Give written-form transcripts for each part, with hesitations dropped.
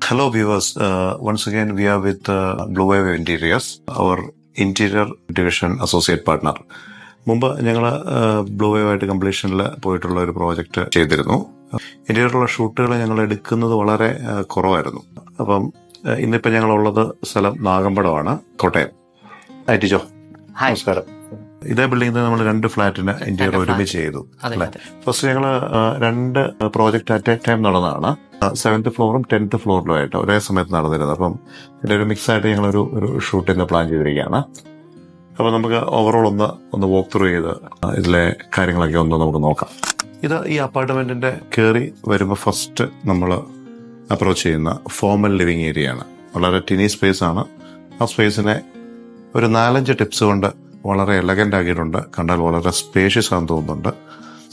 Hello viewers, once again we are with Blue Wave Interiors, our interior division associate partner. മുമ്പ് ഞങ്ങൾ blue wave ആയിട്ട് കംപ്ലീഷനിൽ പോയിട്ടുള്ള ഒരു project ചെയ്തിരുന്നു. ഇന്റീരിയറുള്ള ഷൂട്ടുകൾ ഞങ്ങൾ എടുക്കുന്നത് വളരെ കുറവായിരുന്നു. അപ്പം ഇന്നിപ്പോൾ ഞങ്ങളുള്ളത് സ്ഥലം നാഗമ്പടമാണ്, കോട്ടയം. ഐറ്റിജോ, നമസ്കാരം. ഇതേ ബിൽഡിംഗിൽ നമ്മൾ 2 ഫ്ലാറ്റിന് ഇന്റീരിയർ ഒരുമിച്ച് ചെയ്തു അല്ലെ. ഫസ്റ്റ് ഞങ്ങൾ 2 പ്രോജക്റ്റ് അറ്റ് എ ടൈം നടന്നതാണ്. 7th ഫ്ലോറും 10th ഫ്ലോറിലുമായിട്ട് ഒരേ സമയത്ത് നടന്നിരുന്നത്. അപ്പം ഇതിന്റെ ഒരു മിക്സ് ആയിട്ട് ഞങ്ങളൊരു ഷൂട്ട് ഇന്ന് പ്ലാൻ ചെയ്തിരിക്കുകയാണ്. അപ്പൊ നമുക്ക് ഓവറോൾ ഒന്ന് വോക്ക് ത്രൂ ചെയ്ത് ഇതിലെ കാര്യങ്ങളൊക്കെ ഒന്ന് നമുക്ക് നോക്കാം. ഇത് ഈ അപ്പാർട്ട്മെന്റിന്റെ കയറി വരുമ്പോൾ ഫസ്റ്റ് നമ്മൾ അപ്രോച്ച് ചെയ്യുന്ന ഫോർമൽ ലിവിങ് ഏരിയ ആണ്. വളരെ ടിനി സ്പേസ് ആണ്. ആ സ്പേസിനെ ഒരു 4-5 ടിപ്സ് കൊണ്ട് വളരെ എലഗന്റ് ആക്കിയിട്ടുണ്ട്. കണ്ടാൽ വളരെ സ്പേഷ്യസ് ആണെന്ന് തോന്നുന്നുണ്ട്,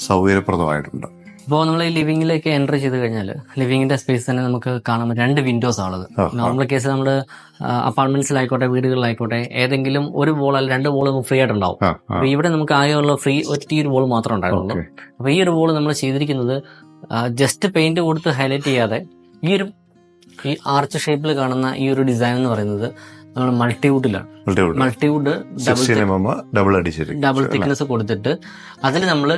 സൗകര്യപ്രദമായിട്ടുണ്ട്. ഇപ്പോൾ നമ്മൾ ഈ ലിവിംഗിലേക്ക് എൻ്റർ ചെയ്ത് കഴിഞ്ഞാൽ ലിവിംഗിന്റെ സ്പേസ് തന്നെ നമുക്ക് കാണാൻ 2 വിൻഡോസ് ആണുള്ളത്. നോർമൽ കേസ് നമ്മൾ അപ്പാർട്ട്മെന്റ്സിലായിക്കോട്ടെ വീടുകളിലായിക്കോട്ടെ ഏതെങ്കിലും ഒരു വോൾ അല്ലെങ്കിൽ 2 വോൾ ഫ്രീ ആയിട്ടുണ്ടാവും. അപ്പൊ ഇവിടെ നമുക്ക് ആകെയുള്ള ഫ്രീ ഒരു വോൾ മാത്രമേ ഉണ്ടായിരുന്നുള്ളൂ. അപ്പൊ ഈ ഒരു വോൾ നമ്മൾ ചെയ്തിരിക്കുന്നത് ജസ്റ്റ് പെയിന്റ് കൊടുത്ത് ഹൈലൈറ്റ് ചെയ്യാതെ ഈ ആർച്ച് ഷേപ്പിൽ കാണുന്ന ഈ ഒരു ഡിസൈൻ എന്ന് പറയുന്നത് നമ്മൾ മൾട്ടിവുഡിലാണ്. മൾട്ടിവുഡ് ഡബിൾ തിക്നെസ് കൊടുത്തിട്ട് അതിൽ നമ്മൾ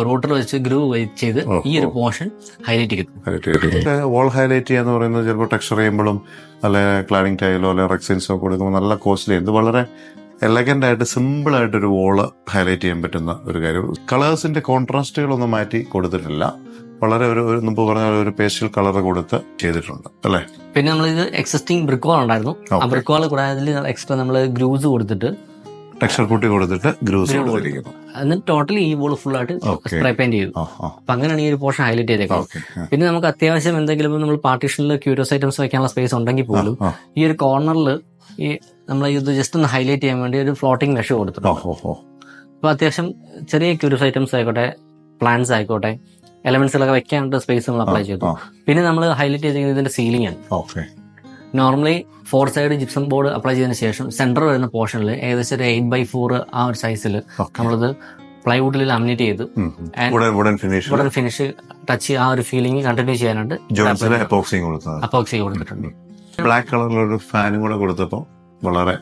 റൂട്ടർ വെച്ച് ഗ്രൂവ് ചെയ്ത് ഈ ഒരു പോർഷൻ ഹൈലൈറ്റ് ചെയ്തു. വോൾ ഹൈലൈറ്റ് ചെയ്യാന്ന് പറയുന്നത് ചിലപ്പോൾ ടെക്സ്ചർ ചെയ്യുമ്പോഴും അല്ലെ ക്ലാഡിംഗ് ടൈലോ അല്ലെ റെക്സിൻസോ കൊടുക്കുമ്പോൾ നല്ല കോസ്റ്റ്ലി. ഇത് വളരെ എലഗന്റ് ആയിട്ട് സിമ്പിൾ ആയിട്ട് ഒരു വോള് ഹൈലൈറ്റ് ചെയ്യാൻ പറ്റുന്ന ഒരു കാര്യം. കളേഴ്സിന്റെ കോൺട്രാസ്റ്റുകളൊന്നും മാറ്റി കൊടുത്തിട്ടില്ല. വളരെ ഒരു മുമ്പ് പറഞ്ഞ ഒരു പേസ്റ്റൽ കളർ കൊടുത്ത് ചെയ്തിട്ടുണ്ട് അല്ലെ. പിന്നെ നമ്മൾ ഇത് എക്സിസ്റ്റിംഗ് ബ്രിക്ക് വാൾ ഉണ്ടായിരുന്നു. ആ ബ്രിക്ക് വാൾ കൂടാതെ എക്സ്ട്രാ നമ്മൾ ഗ്രൂസ് കൊടുത്തിട്ട് ടെക്സ്ചർ കൂട്ടി കൊടുത്തിട്ട് ഗ്രൂസ് കൊടുത്തിരിക്കുന്നു. എന്നിട്ട് ടോട്ടലി ഈ വോൾ ഫുൾ ആയിട്ട് സ്പ്രേ പെയിന്റ് ചെയ്തു. അപ്പൊ അങ്ങനെയാണ് ഈ ഒരു പോർഷൻ ഹൈലൈറ്റ് ചെയ്തേക്കുന്നത്. പിന്നെ നമുക്ക് അത്യാവശ്യം എന്തെങ്കിലും നമ്മൾ പാർട്ടീഷനിൽ ക്യൂരിയസ് ഐറ്റംസ് വെക്കാനുള്ള സ്പേസ് ഉണ്ടെങ്കിൽ പോലും ഈ ഒരു കോർണറിൽ ഈ നമ്മൾ ഇത് ജസ്റ്റ് ഒന്ന് ഹൈലൈറ്റ് ചെയ്യാൻ വേണ്ടി ഒരു ഫ്ലോട്ടിംഗ് മെഷ് കൊടുത്തിട്ടുണ്ട്. അപ്പൊ അത്യാവശ്യം ചെറിയ ക്യൂരിയസ് ഐറ്റംസ് ആയിക്കോട്ടെ, പ്ലാന്റ്സ് ആയിക്കോട്ടെ, എലമെന്റ്സിലൊക്കെ വെക്കാനുള്ള സ്പേസ് നമ്മൾ അപ്ലൈ ചെയ്തു. പിന്നെ നമ്മൾ ഹൈലൈറ്റ് ചെയ്തിരിക്കുന്നത് ഇതിന്റെ സീലിംഗ് ആണ്. Normally 4 side gypsum board apply ചെയ്തതിനു ശേഷം സെന്റർ വരുന്ന പോർഷനിൽ ഏകദേശം ഒരു 8x4 ആ ഒരു സൈസിൽ നമ്മളിത് പ്ലൈവുഡിൽ ലാമിനേറ്റ് ചെയ്ത് വുഡൻ ഫിനിഷ് ടച്ച് ആ ഒരു ഫീലിംഗ് കണ്ടിന്യൂ ചെയ്യാനായിട്ട് അപ്പോക്സി കൊടുത്തിട്ടുണ്ട്. ബ്ലാക്ക് കളറിലൊരു ഫാനും കൂടെ കൊടുത്തപ്പോൾ വളരെ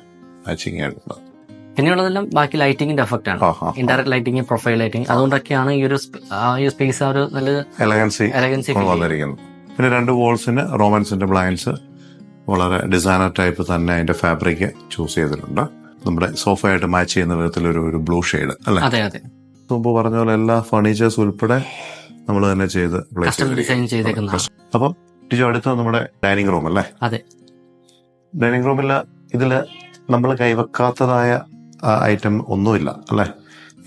മാച്ചിങ് ആയിട്ടുണ്ട്. പിന്നെയുള്ളതെല്ലാം ബാക്കി ലൈറ്റിംഗിന്റെ എഫക്റ്റ് ആണ്. ഇൻഡയറക്ട് ലൈറ്റിംഗ്, പ്രൊഫൈൽ ലൈറ്റിംഗ്, അതുകൊണ്ടൊക്കെയാണ് ഈ ഒരു സ്പേസ് ആ ഒരു നല്ല എലഗൻസി വന്നിരിക്കുന്നത്. പിന്നെ 2 വോൾസിന് റോമൻസിന്റെ ബ്ലൈൻഡ്സ് വളരെ ഡിസൈനർ ടൈപ്പ് തന്നെ അതിന്റെ ഫാബ്രിക് ചൂസ് ചെയ്തിട്ടുണ്ട്. നമ്മുടെ സോഫയായിട്ട് മാച്ച് ചെയ്യുന്ന വിധത്തിലൊരു ബ്ലൂ ഷെയ്ഡ് അല്ലെ. മുമ്പ് പറഞ്ഞ പോലെ എല്ലാ ഫർണിച്ചേഴ്സ് ഉൾപ്പെടെ നമ്മൾ തന്നെ ചെയ്ത് അപ്പം ടിജോ അടുത്ത നമ്മുടെ ഡൈനിങ് റൂം അല്ലേ. അതെ, ഡൈനിങ് റൂമില് ഇതില് നമ്മൾ കൈവെക്കാത്തതായ ഐറ്റം ഒന്നുമില്ല അല്ലെ,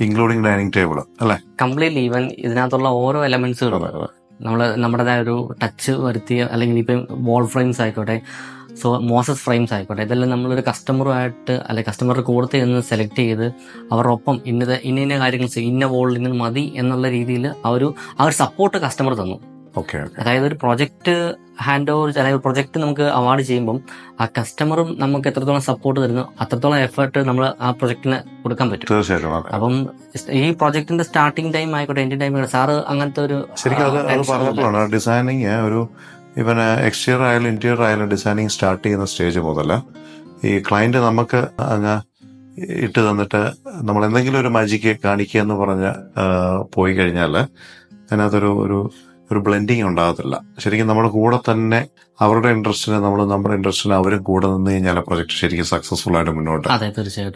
ഇൻക്ലൂഡിങ് ഡൈനിങ് ടേബിൾ അല്ലെ. കംപ്ലീറ്റ്ലി ഈവൻ ഇതിനകത്തുള്ള ഓരോ എലമെന്റ്സുകളും നമ്മൾ നമ്മുടേതായ ഒരു ടച്ച് വരുത്തിയ, അല്ലെങ്കിൽ ഇപ്പം വാൾ ഫ്രെയിംസ് ആയിക്കോട്ടെ, മോസസ് ഫ്രെയിംസ് ആയിക്കോട്ടെ, ഇതെല്ലാം നമ്മളൊരു കസ്റ്റമറുമായിട്ട് അല്ലെങ്കിൽ കസ്റ്റമറുടെ കൂടെ നിന്ന് സെലക്ട് ചെയ്ത് അവരുടെ ഒപ്പം ഇന്ന കാര്യങ്ങൾ ഇന്ന വോളിൽ നിന്ന് മതി എന്നുള്ള രീതിയിൽ ആ ഒരു സപ്പോർട്ട് കസ്റ്റമർ തന്നു. അതായത് ഒരു പ്രൊജക്ട് ഹാൻഡ് ഓവർ അല്ലെങ്കിൽ പ്രൊജക്ട് നമുക്ക് അവാർഡ് ചെയ്യുമ്പം ആ കസ്റ്റമറും നമുക്ക് എത്രത്തോളം സപ്പോർട്ട് തരുന്നു അത്രത്തോളം എഫേർട്ട് നമ്മൾ ആ പ്രൊജക്ടിന് കൊടുക്കാൻ പറ്റും. തീർച്ചയായിട്ടും. അപ്പം ഈ പ്രൊജക്ടിന്റെ സ്റ്റാർട്ടിംഗ് ടൈം ആയിക്കോട്ടെ, എൻഡിങ് ടൈം ആയിക്കോട്ടെ, സാറ് അങ്ങനത്തെ ഒരു പറഞ്ഞപ്പോഴാണ് ഡിസൈനിങ് ഒരു ഇവന് എക്സ്റ്റീരിയർ ആയാലും ഇന്റീരിയർ ആയാലും ഡിസൈനിങ് സ്റ്റാർട്ട് ചെയ്യുന്ന സ്റ്റേജ് മുതൽ ഈ ക്ലയന്റ് നമുക്ക് അങ്ങ് ഇട്ട് തന്നിട്ട് നമ്മൾ എന്തെങ്കിലും ഒരു മാജിക്ക് കാണിക്കുക എന്ന് പറഞ്ഞ് പോയി കഴിഞ്ഞാൽ അതിനകത്തൊരു ഒരു ബ്ലെൻഡിങ് ഉണ്ടാകത്തില്ല. ശരിക്കും നമ്മുടെ കൂടെ തന്നെ അവരുടെ ഇൻട്രസ്റ്റിന് നമ്മുടെ ഇൻട്രസ്റ്റിന് അവരും കൂടെ നിന്ന് കഴിഞ്ഞാൽ പ്രൊജക്ട് ശരിക്കും സക്സസ്ഫുൾ ആയിട്ട് മുന്നോട്ട്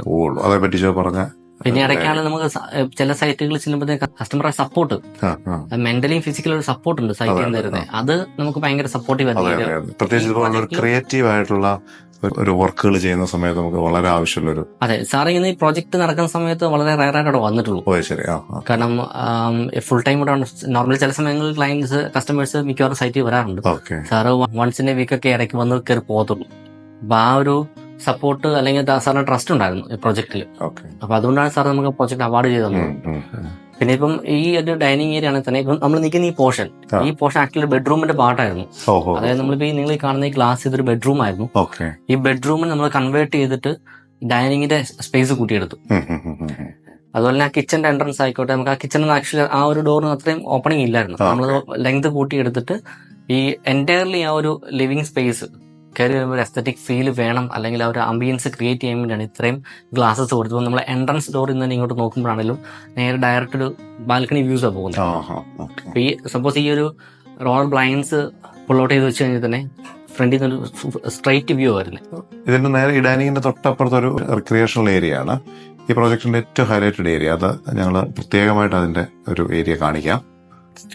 പോകുള്ളൂ. അതേപറ്റി ജോ പറഞ്ഞ പിന്നെ ഇടയ്ക്കാണ് നമുക്ക് ചില സൈറ്റുകളിൽ ചെല്ലുമ്പോഴത്തേക്ക് കസ്റ്റമറെ സപ്പോർട്ട്, മെന്റലിയും ഫിസിക്കലും ഒരു സപ്പോർട്ട് ഉണ്ട് സൈറ്റിൽ നിന്ന് തരുന്നത്. അത് നമുക്ക് ഭയങ്കര സപ്പോർട്ടീവ്. പ്രത്യേകിച്ച് ക്രിയേറ്റീവ് ആയിട്ടുള്ള ഒരു വർക്കുകൾ ചെയ്യുന്ന സമയത്ത് നമുക്ക് വളരെ ആവശ്യമുള്ളൊരു. അതെ സാർ, ഇങ്ങനെ ഈ പ്രോജക്ട് നടക്കുന്ന സമയത്ത് വളരെ റയർ ആയിട്ട് അവിടെ വന്നിട്ടുള്ളൂ. കാരണം ഫുൾ ടൈം ഇവിടെ നോർമലി ചില സമയങ്ങളിൽ ക്ലയന്റ്സ് കസ്റ്റമേഴ്സ് മിക്കവാറും സൈറ്റിൽ വരാറുണ്ട്. സാറ് വൺസ് ഇൻ എ വീക്കൊക്കെ ഇടയ്ക്ക് വന്ന് കയറി പോകത്തുള്ളൂ. അപ്പൊ ആ ഒരു സപ്പോർട്ട് അല്ലെങ്കിൽ സാറിന് ട്രസ്റ്റ് ഉണ്ടായിരുന്നു ഈ പ്രൊജക്ടിൽ. അപ്പൊ അതുകൊണ്ടാണ് സാർ നമുക്ക് പ്രൊജക്ട് അവാർഡ് ചെയ്ത് തന്നത്. പിന്നെ ഇപ്പം ഈ ഒരു ഡൈനിങ് ഏരിയ ആണെങ്കിൽ തന്നെ ഇപ്പം നമ്മൾ നിൽക്കുന്ന ഈ പോർഷൻ ആക്ച്വലി ബെഡ്റൂമിന്റെ പാർട്ടായിരുന്നു. അതായത് നമ്മളിപ്പോ നിങ്ങൾ കാണുന്ന ഈ ഗ്ലാസ് ഇതൊരു ബെഡ്റൂം ആയിരുന്നു. ഈ ബെഡ്റൂമിൽ നമ്മൾ കൺവേർട്ട് ചെയ്തിട്ട് ഡൈനിങ്ങിന്റെ സ്പേസ് കൂട്ടിയെടുത്തു. അതുപോലെ തന്നെ ആ കിച്ചന്റെ എൻട്രൻസ് ആയിക്കോട്ടെ, നമുക്ക് ആ കിച്ചണിൽ ആക്ച്വലി ആ ഒരു ഡോറിന് അത്രയും ഓപ്പണിംഗ് ഇല്ലായിരുന്നു. നമ്മൾ ലെങ്ത് കൂട്ടിയെടുത്തിട്ട് ഈ എൻറ്റയർലി ആ ഒരു ലിവിങ് സ്പേസ് കയറി വരുമ്പോൾ ഒരു എസ്തറ്റിക് ഫീൽ വേണം, അല്ലെങ്കിൽ ആ ഒരു ആംബിയൻസ് ക്രിയേറ്റ് ചെയ്യാൻ വേണ്ടിയാണ് ഇത്രയും ഗ്ലാസസ് കൊടുത്തത്. നമ്മൾ എൻട്രൻസ് ഡോറിൽ നിന്ന് ഇങ്ങോട്ട് നോക്കുമ്പോഴാണെങ്കിലും നേരെ ഡയറക്റ്റ് ഒരു ബാൽക്കണി വ്യൂസ് ആണ് പോകുന്നത്. അപ്പൊ ഈ സപ്പോസ് ഈ ഒരു റോളർ ബ്ലൈൻഡ്സ് പുൾ ഔട്ട് ചെയ്ത് വെച്ച് കഴിഞ്ഞാൽ തന്നെ ഫ്രണ്ടിൽ നിന്നൊരു സ്ട്രൈറ്റ് വ്യൂ വരുന്നത്. ഇതിന്റെ നേരെ ഈ ഡൈനിങ്ങിന്റെ തൊട്ടപ്പുറത്ത് ഒരു റിക്രിയേഷണൽ ഏരിയ ആണ് ഈ പ്രോജക്റ്റിന്റെ ഏറ്റവും ഹൈലൈറ്റഡ് ഏരിയ. അത് ഞങ്ങൾ പ്രത്യേകമായിട്ട് അതിന്റെ ഒരു ഏരിയ കാണിക്കാം.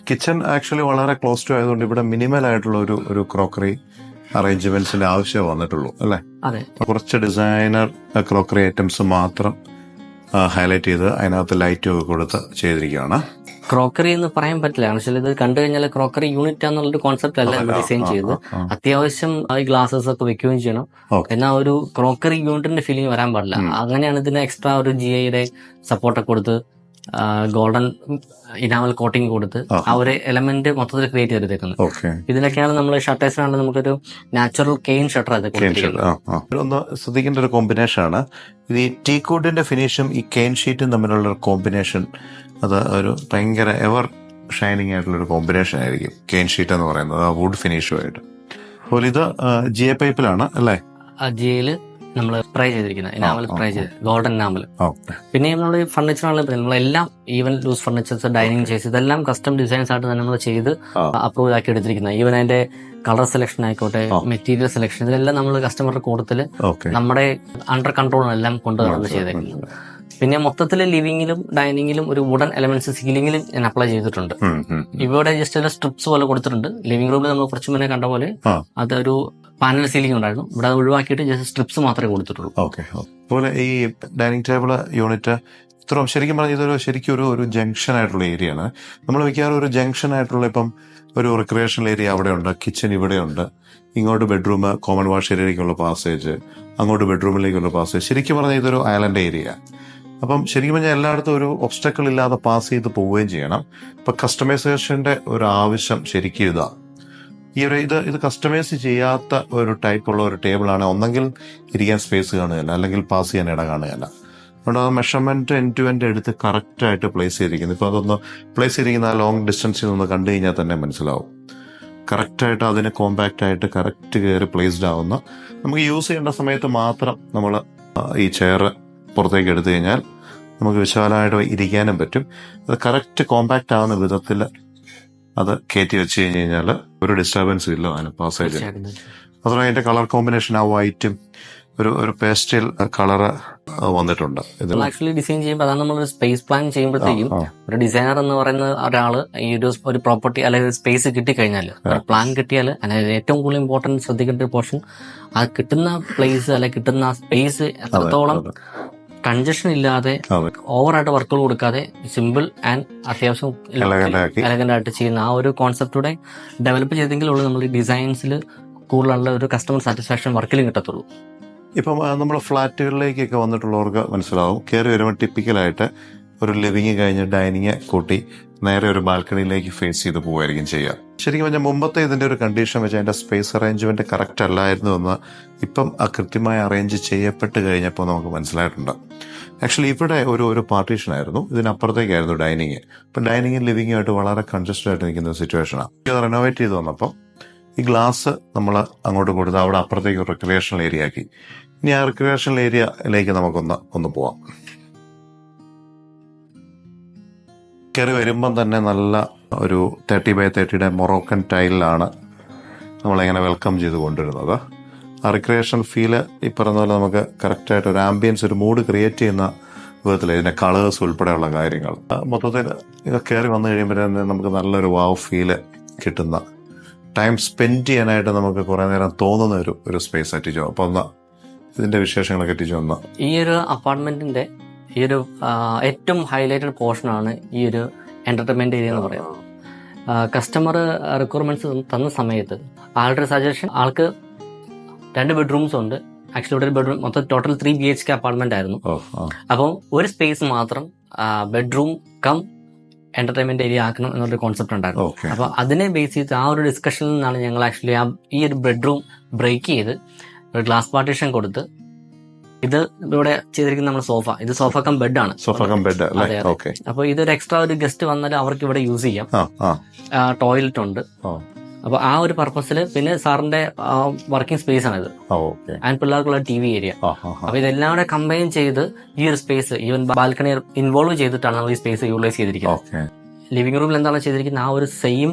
കിച്ചൺ ആക്ച്വലി വളരെ ക്ലോസ് ടു ആയതുകൊണ്ട് ഇവിടെ മിനിമൽ ആയിട്ടുള്ള ഒരു ക്രോക്കറി അറേഞ്ച്മെന്റ്സിന്റെ ആവശ്യം വന്നിട്ടുള്ളൂ അല്ലെ? അതെ, കുറച്ച് ഡിസൈനർ ക്രോക്കറി ഐറ്റംസ് മാത്രം ഹൈലൈറ്റ് ചെയ്ത് അതിനകത്ത് ലൈറ്റും ഒക്കെ കൊടുത്ത് ചെയ്തിരിക്കുകയാണ്. ക്രോക്കറി എന്ന് പറയാൻ പറ്റില്ല, കാരണം ഇത് കണ്ടു കഴിഞ്ഞാൽ ക്രോക്കറി യൂണിറ്റ് എന്നുള്ളൊരു കോൺസെപ്റ്റ് അല്ല ഡിസൈൻ ചെയ്ത്. അത്യാവശ്യം ഈ ഗ്ലാസസ് ഒക്കെ വെക്കുകയും ചെയ്യണം, എന്നാൽ ഒരു ക്രോക്കറി യൂണിറ്റിന്റെ ഫീലിംഗ് വരാൻ പാടില്ല. അങ്ങനെയാണ് ഇതിന് എക്സ്ട്രാ ഒരു GIയുടെ സപ്പോർട്ടൊക്കെ കൊടുത്ത് ഗോൾഡൻ ഇനാമൽ കോട്ടിങ് കൊടുത്ത് ആ ഒരു എലമെന്റ് മൊത്തത്തിൽ ക്രിയേറ്റ് ചെയ്തിരിക്കുന്നത്. ഇതിലൊക്കെയാണ് നമ്മൾ ഷട്ടേഴ്സിനാണ് നമുക്കൊരു നാച്ചുറൽ കെയിൻ ഷട്ടർ ഒന്ന് ശ്രദ്ധിക്കേണ്ട ഒരു കോമ്പിനേഷൻ ആണ് ഇത്. ഈ ടീക്വുഡിന്റെ ഫിനിഷും ഈ കെയിൻ ഷീറ്റും തമ്മിലുള്ള ഒരു കോമ്പിനേഷൻ, അത് ഒരു ഭയങ്കര എവർ ഷൈനിങ് ആയിട്ടുള്ള ഒരു കോമ്പിനേഷൻ ആയിരിക്കും കെയിൻ ഷീറ്റ് എന്ന് പറയുന്നത്, ആ വുഡ് ഫിനിഷുമായിട്ട്. അതുപോലെ ഇത് GI പൈപ്പിലാണ് അല്ലേ? GIയില് നമ്മൾ സ്പ്രേ ചെയ്തിരിക്കുന്നത് ഇനാമൽ സ്പ്രേ ചെയ്ത് ഗോൾഡൻ ഇനാമൽ. പിന്നെ നമ്മൾ ഫർണിച്ചറാണ് നമ്മളെല്ലാം even loose furnitures, dining chairs ഇതെല്ലാം കസ്റ്റം ഡിസൈൻസ് ആയിട്ട് തന്നെ നമ്മൾ ചെയ്ത് അപ്രൂവ് ആക്കി എടുത്തിരിക്കുന്നത്. ഈവൻ അതിന്റെ കളർ സെലക്ഷൻ ആയിക്കോട്ടെ, മെറ്റീരിയൽ സെലക്ഷൻ, ഇതിലെല്ലാം നമ്മൾ കസ്റ്റമറുടെ കൂട്ടത്തിൽ നമ്മുടെ അണ്ടർ കൺട്രോളെല്ലാം കൊണ്ടുവന്ന് ചെയ്തേക്കുന്നത്. പിന്നെ മൊത്തത്തിൽ ലിവിംഗിലും ഡൈനിങ്ങിലും ഒരു വുഡൻ എലമെന്റ്സ് സീലിംഗിലും ഞാൻ അപ്ലൈ ചെയ്തിട്ടുണ്ട്. ഇവിടെ ജസ്റ്റ് സ്ട്രിപ്സ് പോലെ കൊടുത്തിട്ടുണ്ട്. ലിവിംഗ് റൂമിൽ നമ്മൾ കുറച്ച് മുന്നേ കണ്ട പോലെ അതൊരു പാനൽ സീലിംഗ് ഉണ്ടായിരുന്നു, ഇവിടെ അത് ഒഴിവാക്കിയിട്ട് ജസ്റ്റ് സ്ട്രിപ്സ് മാത്രമേ കൊടുത്തിട്ടുള്ളൂ. അതുപോലെ ഈ ഡൈനിങ് ടേബിൾ യൂണിറ്റ് ഇത്രയും ശരിക്കും പറഞ്ഞാൽ ഇതൊരു ശരിക്കും ഒരു ജംഗ്ഷൻ ആയിട്ടുള്ള ഏരിയ ആണ്. നമ്മൾ മിക്കവാറും ഒരു ജംഗ്ഷൻ ആയിട്ടുള്ള ഇപ്പം ഒരു റിക്രിയേഷണൽ ഏരിയ അവിടെ ഉണ്ട്, കിച്ചൺ ഇവിടെയുണ്ട്, ഇങ്ങോട്ട് ബെഡ്റൂം, കോമൺ വാഷ് ഏരിയയിലേക്കുള്ള പാസേജ്, അങ്ങോട്ട് ബെഡ്റൂമിലേക്കുള്ള പാസേജ്. ശരിക്കും പറഞ്ഞാൽ ഇതൊരു ഐലൻഡ് ഏരിയ. അപ്പം ശരിക്കും പറഞ്ഞാൽ എല്ലായിടത്തും ഒരു ഒബ്സ്റ്റക്കിൾ ഇല്ലാതെ പാസ് ചെയ്ത് പോവുകയും ചെയ്യണം. ഇപ്പൊ കസ്റ്റമൈസേഷന്റെ ഒരു ആവശ്യം ശരിക്കും ഇതാ. ഇത് കസ്റ്റമൈസ് ചെയ്യാത്ത ഒരു ടൈപ്പുള്ള ഒരു ടേബിളാണ്. ഒന്നെങ്കിൽ ഇരിക്കാൻ സ്പേസ് കാണുകയല്ല, അല്ലെങ്കിൽ പാസ് ചെയ്യാൻ ഇട കാണുകയല്ല. അതുകൊണ്ട് ആ മെഷർമെന്റ് എൻഡ് ടു എൻഡ് എടുത്ത് കറക്റ്റായിട്ട് പ്ലേസ് ചെയ്തിരിക്കുന്നു. ഇപ്പൊ അതൊന്ന് പ്ലേസ് ചെയ്തിരിക്കുന്ന ആ ലോങ് ഡിസ്റ്റൻസിൽ നിന്ന് കണ്ടു കഴിഞ്ഞാൽ തന്നെ മനസ്സിലാവും. കറക്റ്റായിട്ട് അതിന് കോമ്പാക്റ്റ് ആയിട്ട് കറക്റ്റ് കയറി പ്ലേസ്ഡ് ആവുന്ന, നമുക്ക് യൂസ് ചെയ്യേണ്ട സമയത്ത് മാത്രം നമ്മൾ ഈ ചെയർ പുറത്തേക്ക് എടുത്തു കഴിഞ്ഞാൽ നമുക്ക് വിശാലമായിട്ട് ഇരിക്കാനും പറ്റും. അത് കറക്റ്റ് കോമ്പാക്റ്റ് ആവുന്ന വിധത്തിൽ അത് കയറ്റി വെച്ച് കഴിഞ്ഞ് കഴിഞ്ഞാൽ ഒരു ഡിസ്റ്റർബൻസും ഇല്ല അതിന് പാസേജ്. അതുപോലെ അതിന്റെ കളർ കോമ്പിനേഷൻ ആ വൈറ്റും ഒരു പേസ്റ്റൽ കളറ് വന്നിട്ടുണ്ട്. ആക്ച്വലി ഡിസൈൻ ചെയ്യുമ്പോൾ അതാണ് നമ്മളൊരു സ്പേസ് പ്ലാൻ ചെയ്യുമ്പോഴത്തേക്കും ഒരു ഡിസൈനർ എന്ന് പറയുന്ന ഒരാള് ഈ ഒരു പ്രോപ്പർട്ടി അല്ലെങ്കിൽ സ്പേസ് കിട്ടിക്കഴിഞ്ഞാൽ, പ്ലാൻ കിട്ടിയാൽ അതിന് ഏറ്റവും കൂടുതൽ ഇമ്പോർട്ടൻറ്റ് ശ്രദ്ധിക്കേണ്ട ഒരു പോർഷൻ ആ കിട്ടുന്ന പ്ലേസ് അല്ലെങ്കിൽ കിട്ടുന്ന സ്പേസ് എത്രത്തോളം കൺജഷൻ ഇല്ലാതെ ഓവറായിട്ട് വർക്കുകൾ കൊടുക്കാതെ സിമ്പിൾ ആൻഡ് അത്യാവശ്യം എലഗന്റ് ആയിട്ട് ചെയ്യുന്ന ആ ഒരു കോൺസെപ്റ്റൂടെ ഡെവലപ്പ് ചെയ്തെങ്കിലുള്ളൂ നമ്മൾ ഈ ഡിസൈൻസിൽ കൂടുതലുള്ള ഒരു കസ്റ്റമർ സാറ്റിസ്ഫാക്ഷൻ വർക്കിലും കിട്ടത്തുള്ളൂ. ഇപ്പം നമ്മൾ ഫ്ലാറ്റുകളിലേക്കൊക്കെ വന്നിട്ടുള്ളവർക്ക് മനസ്സിലാവും, കയറി വരുമ്പോൾ ടിപ്പിക്കലായിട്ട് ഒരു ലിവിങ് കഴിഞ്ഞ് ഡൈനിങ് കൂട്ടി നേരെ ഒരു ബാൽക്കണിയിലേക്ക് ഫേസ് ചെയ്ത് പോവുകയായിരിക്കും ചെയ്യുക. ശരിക്കും പറഞ്ഞാൽ മുമ്പത്തെ ഇതിന്റെ ഒരു കണ്ടീഷൻ വെച്ചാൽ അതിന്റെ സ്പേസ് അറേഞ്ച്മെന്റ് കറക്റ്റ് അല്ലായിരുന്നു എന്ന് ഇപ്പം കൃത്യമായി അറേഞ്ച് ചെയ്യപ്പെട്ട് കഴിഞ്ഞപ്പോൾ നമുക്ക് മനസ്സിലായിട്ടുണ്ട്. ആക്ച്വലി ഇവിടെ ഒരു പാർട്ടീഷൻ ആയിരുന്നു, ഇതിനപ്പുറത്തേക്കായിരുന്നു ഡൈനിങ്. ഇപ്പം ഡൈനിങ്ങും ലിവിങ്ങുമായിട്ട് വളരെ കൺജസ്റ്റഡ് ആയിട്ട് നിൽക്കുന്ന ഒരു സിറ്റുവേഷനാണ്. ഇത് റെനോവേറ്റ് ചെയ്ത് വന്നപ്പോൾ ഈ ഗ്ലാസ് നമ്മൾ അങ്ങോട്ട് കൊടുത്ത് അവിടെ അപ്പുറത്തേക്ക് ഒരു റിക്രിയേഷണൽ ഏരിയ ആക്കി. ഇനി ആ റിക്രിയേഷണൽ ഏരിയയിലേക്ക് നമുക്കൊന്ന് പോവാം. കയറി വരുമ്പം തന്നെ നല്ല ഒരു 30x30 മൊറോക്കൻ ടൈലിലാണ് നമ്മളിങ്ങനെ വെൽക്കം ചെയ്ത് കൊണ്ടുവരുന്നത്. ആ റിക്രിയേഷൻ ഫീല് ഈ പറഞ്ഞ പോലെ നമുക്ക് കറക്റ്റായിട്ട് ഒരു ആംബിയൻസ്, ഒരു മൂഡ് ക്രിയേറ്റ് ചെയ്യുന്ന വിധത്തിൽ ഇതിന്റെ കളേഴ്സ് ഉൾപ്പെടെയുള്ള കാര്യങ്ങൾ മൊത്തത്തിൽ ഇത് കയറി വന്നു കഴിയുമ്പോൾ തന്നെ നമുക്ക് നല്ലൊരു വാവ് ഫീല് കിട്ടുന്ന, ടൈം സ്പെൻഡ് ചെയ്യാനായിട്ട് നമുക്ക് കുറെ നേരം തോന്നുന്ന ഒരു സ്പേസ് ആയിട്ട്. അപ്പൊ ഒന്ന് ഇതിന്റെ വിശേഷങ്ങളൊക്കെ എത്തിച്ചു വന്ന ഈ ഒരു അപ്പാർട്ട്മെന്റിന്റെ ഈ ഒരു ഏറ്റവും ഹൈലൈറ്റഡ് പോർഷനാണ് ഈ ഒരു എന്റർടൈൻമെന്റ് ഏരിയ എന്ന് പറയുന്നത്. കസ്റ്റമർ റിക്വയർമെന്റ്സ് തന്ന സമയത്ത് ആളുടെ ഒരു സജഷൻ, ആൾക്ക് 2 ബെഡ്റൂംസ് ഉണ്ട്. ആക്ച്വലി ഇവിടെ ഒരു ബെഡ്റൂം മൊത്തം ടോട്ടൽ 3 BHK അപ്പാർട്ട്മെന്റ് ആയിരുന്നു. അപ്പം ഒരു സ്പേസ് മാത്രം ബെഡ്റൂം കം എന്റർടൈൻമെന്റ് ഏരിയ ആക്കണം എന്നൊരു കോൺസെപ്റ്റ് ഉണ്ടായിരുന്നു. അപ്പൊ അതിനെ ബേസ് ചെയ്ത് ആ ഒരു ഡിസ്കഷനിൽ നിന്നാണ് ഞങ്ങൾ ആക്ച്വലി ഈ ഒരു ബെഡ്റൂം ബ്രേക്ക് ചെയ്ത് ഒരു ഗ്ലാസ് പാർട്ടീഷൻ കൊടുത്ത്, ഇത് ഇവിടെ ചെയ്തിരിക്കുന്ന നമ്മുടെ സോഫ, ഇത് സോഫ കം ബെഡ് ആണ്. അപ്പൊ ഇതൊരു എക്സ്ട്രാ ഒരു ഗസ്റ്റ് വന്നാൽ അവർക്ക് ഇവിടെ യൂസ് ചെയ്യാം. ടോയ്ലറ്റ് ഉണ്ട്, അപ്പൊ ആ ഒരു പർപ്പസിൽ പിന്നെ സാറിന്റെ വർക്കിംഗ് സ്പേസ് ആണ് ഇത്. ആൻഡ് പിള്ളേർക്കുള്ള TV ഏരിയ. അപ്പൊ ഇതെല്ലാം കൂടെ കമ്പൈൻ ചെയ്ത് ഈ ഒരു സ്പേസ് ഈവൻ ബാൽക്കണി ഇൻവോൾവ് ചെയ്തിട്ടാണ് നമ്മൾ ഈ സ്പേസ് യൂട്ടിലൈസ് ചെയ്തിരിക്കുന്നത്. ലിവിംഗ് റൂമിൽ എന്താണ് ചെയ്തിരിക്കുന്നത്, ആ ഒരു സെയിം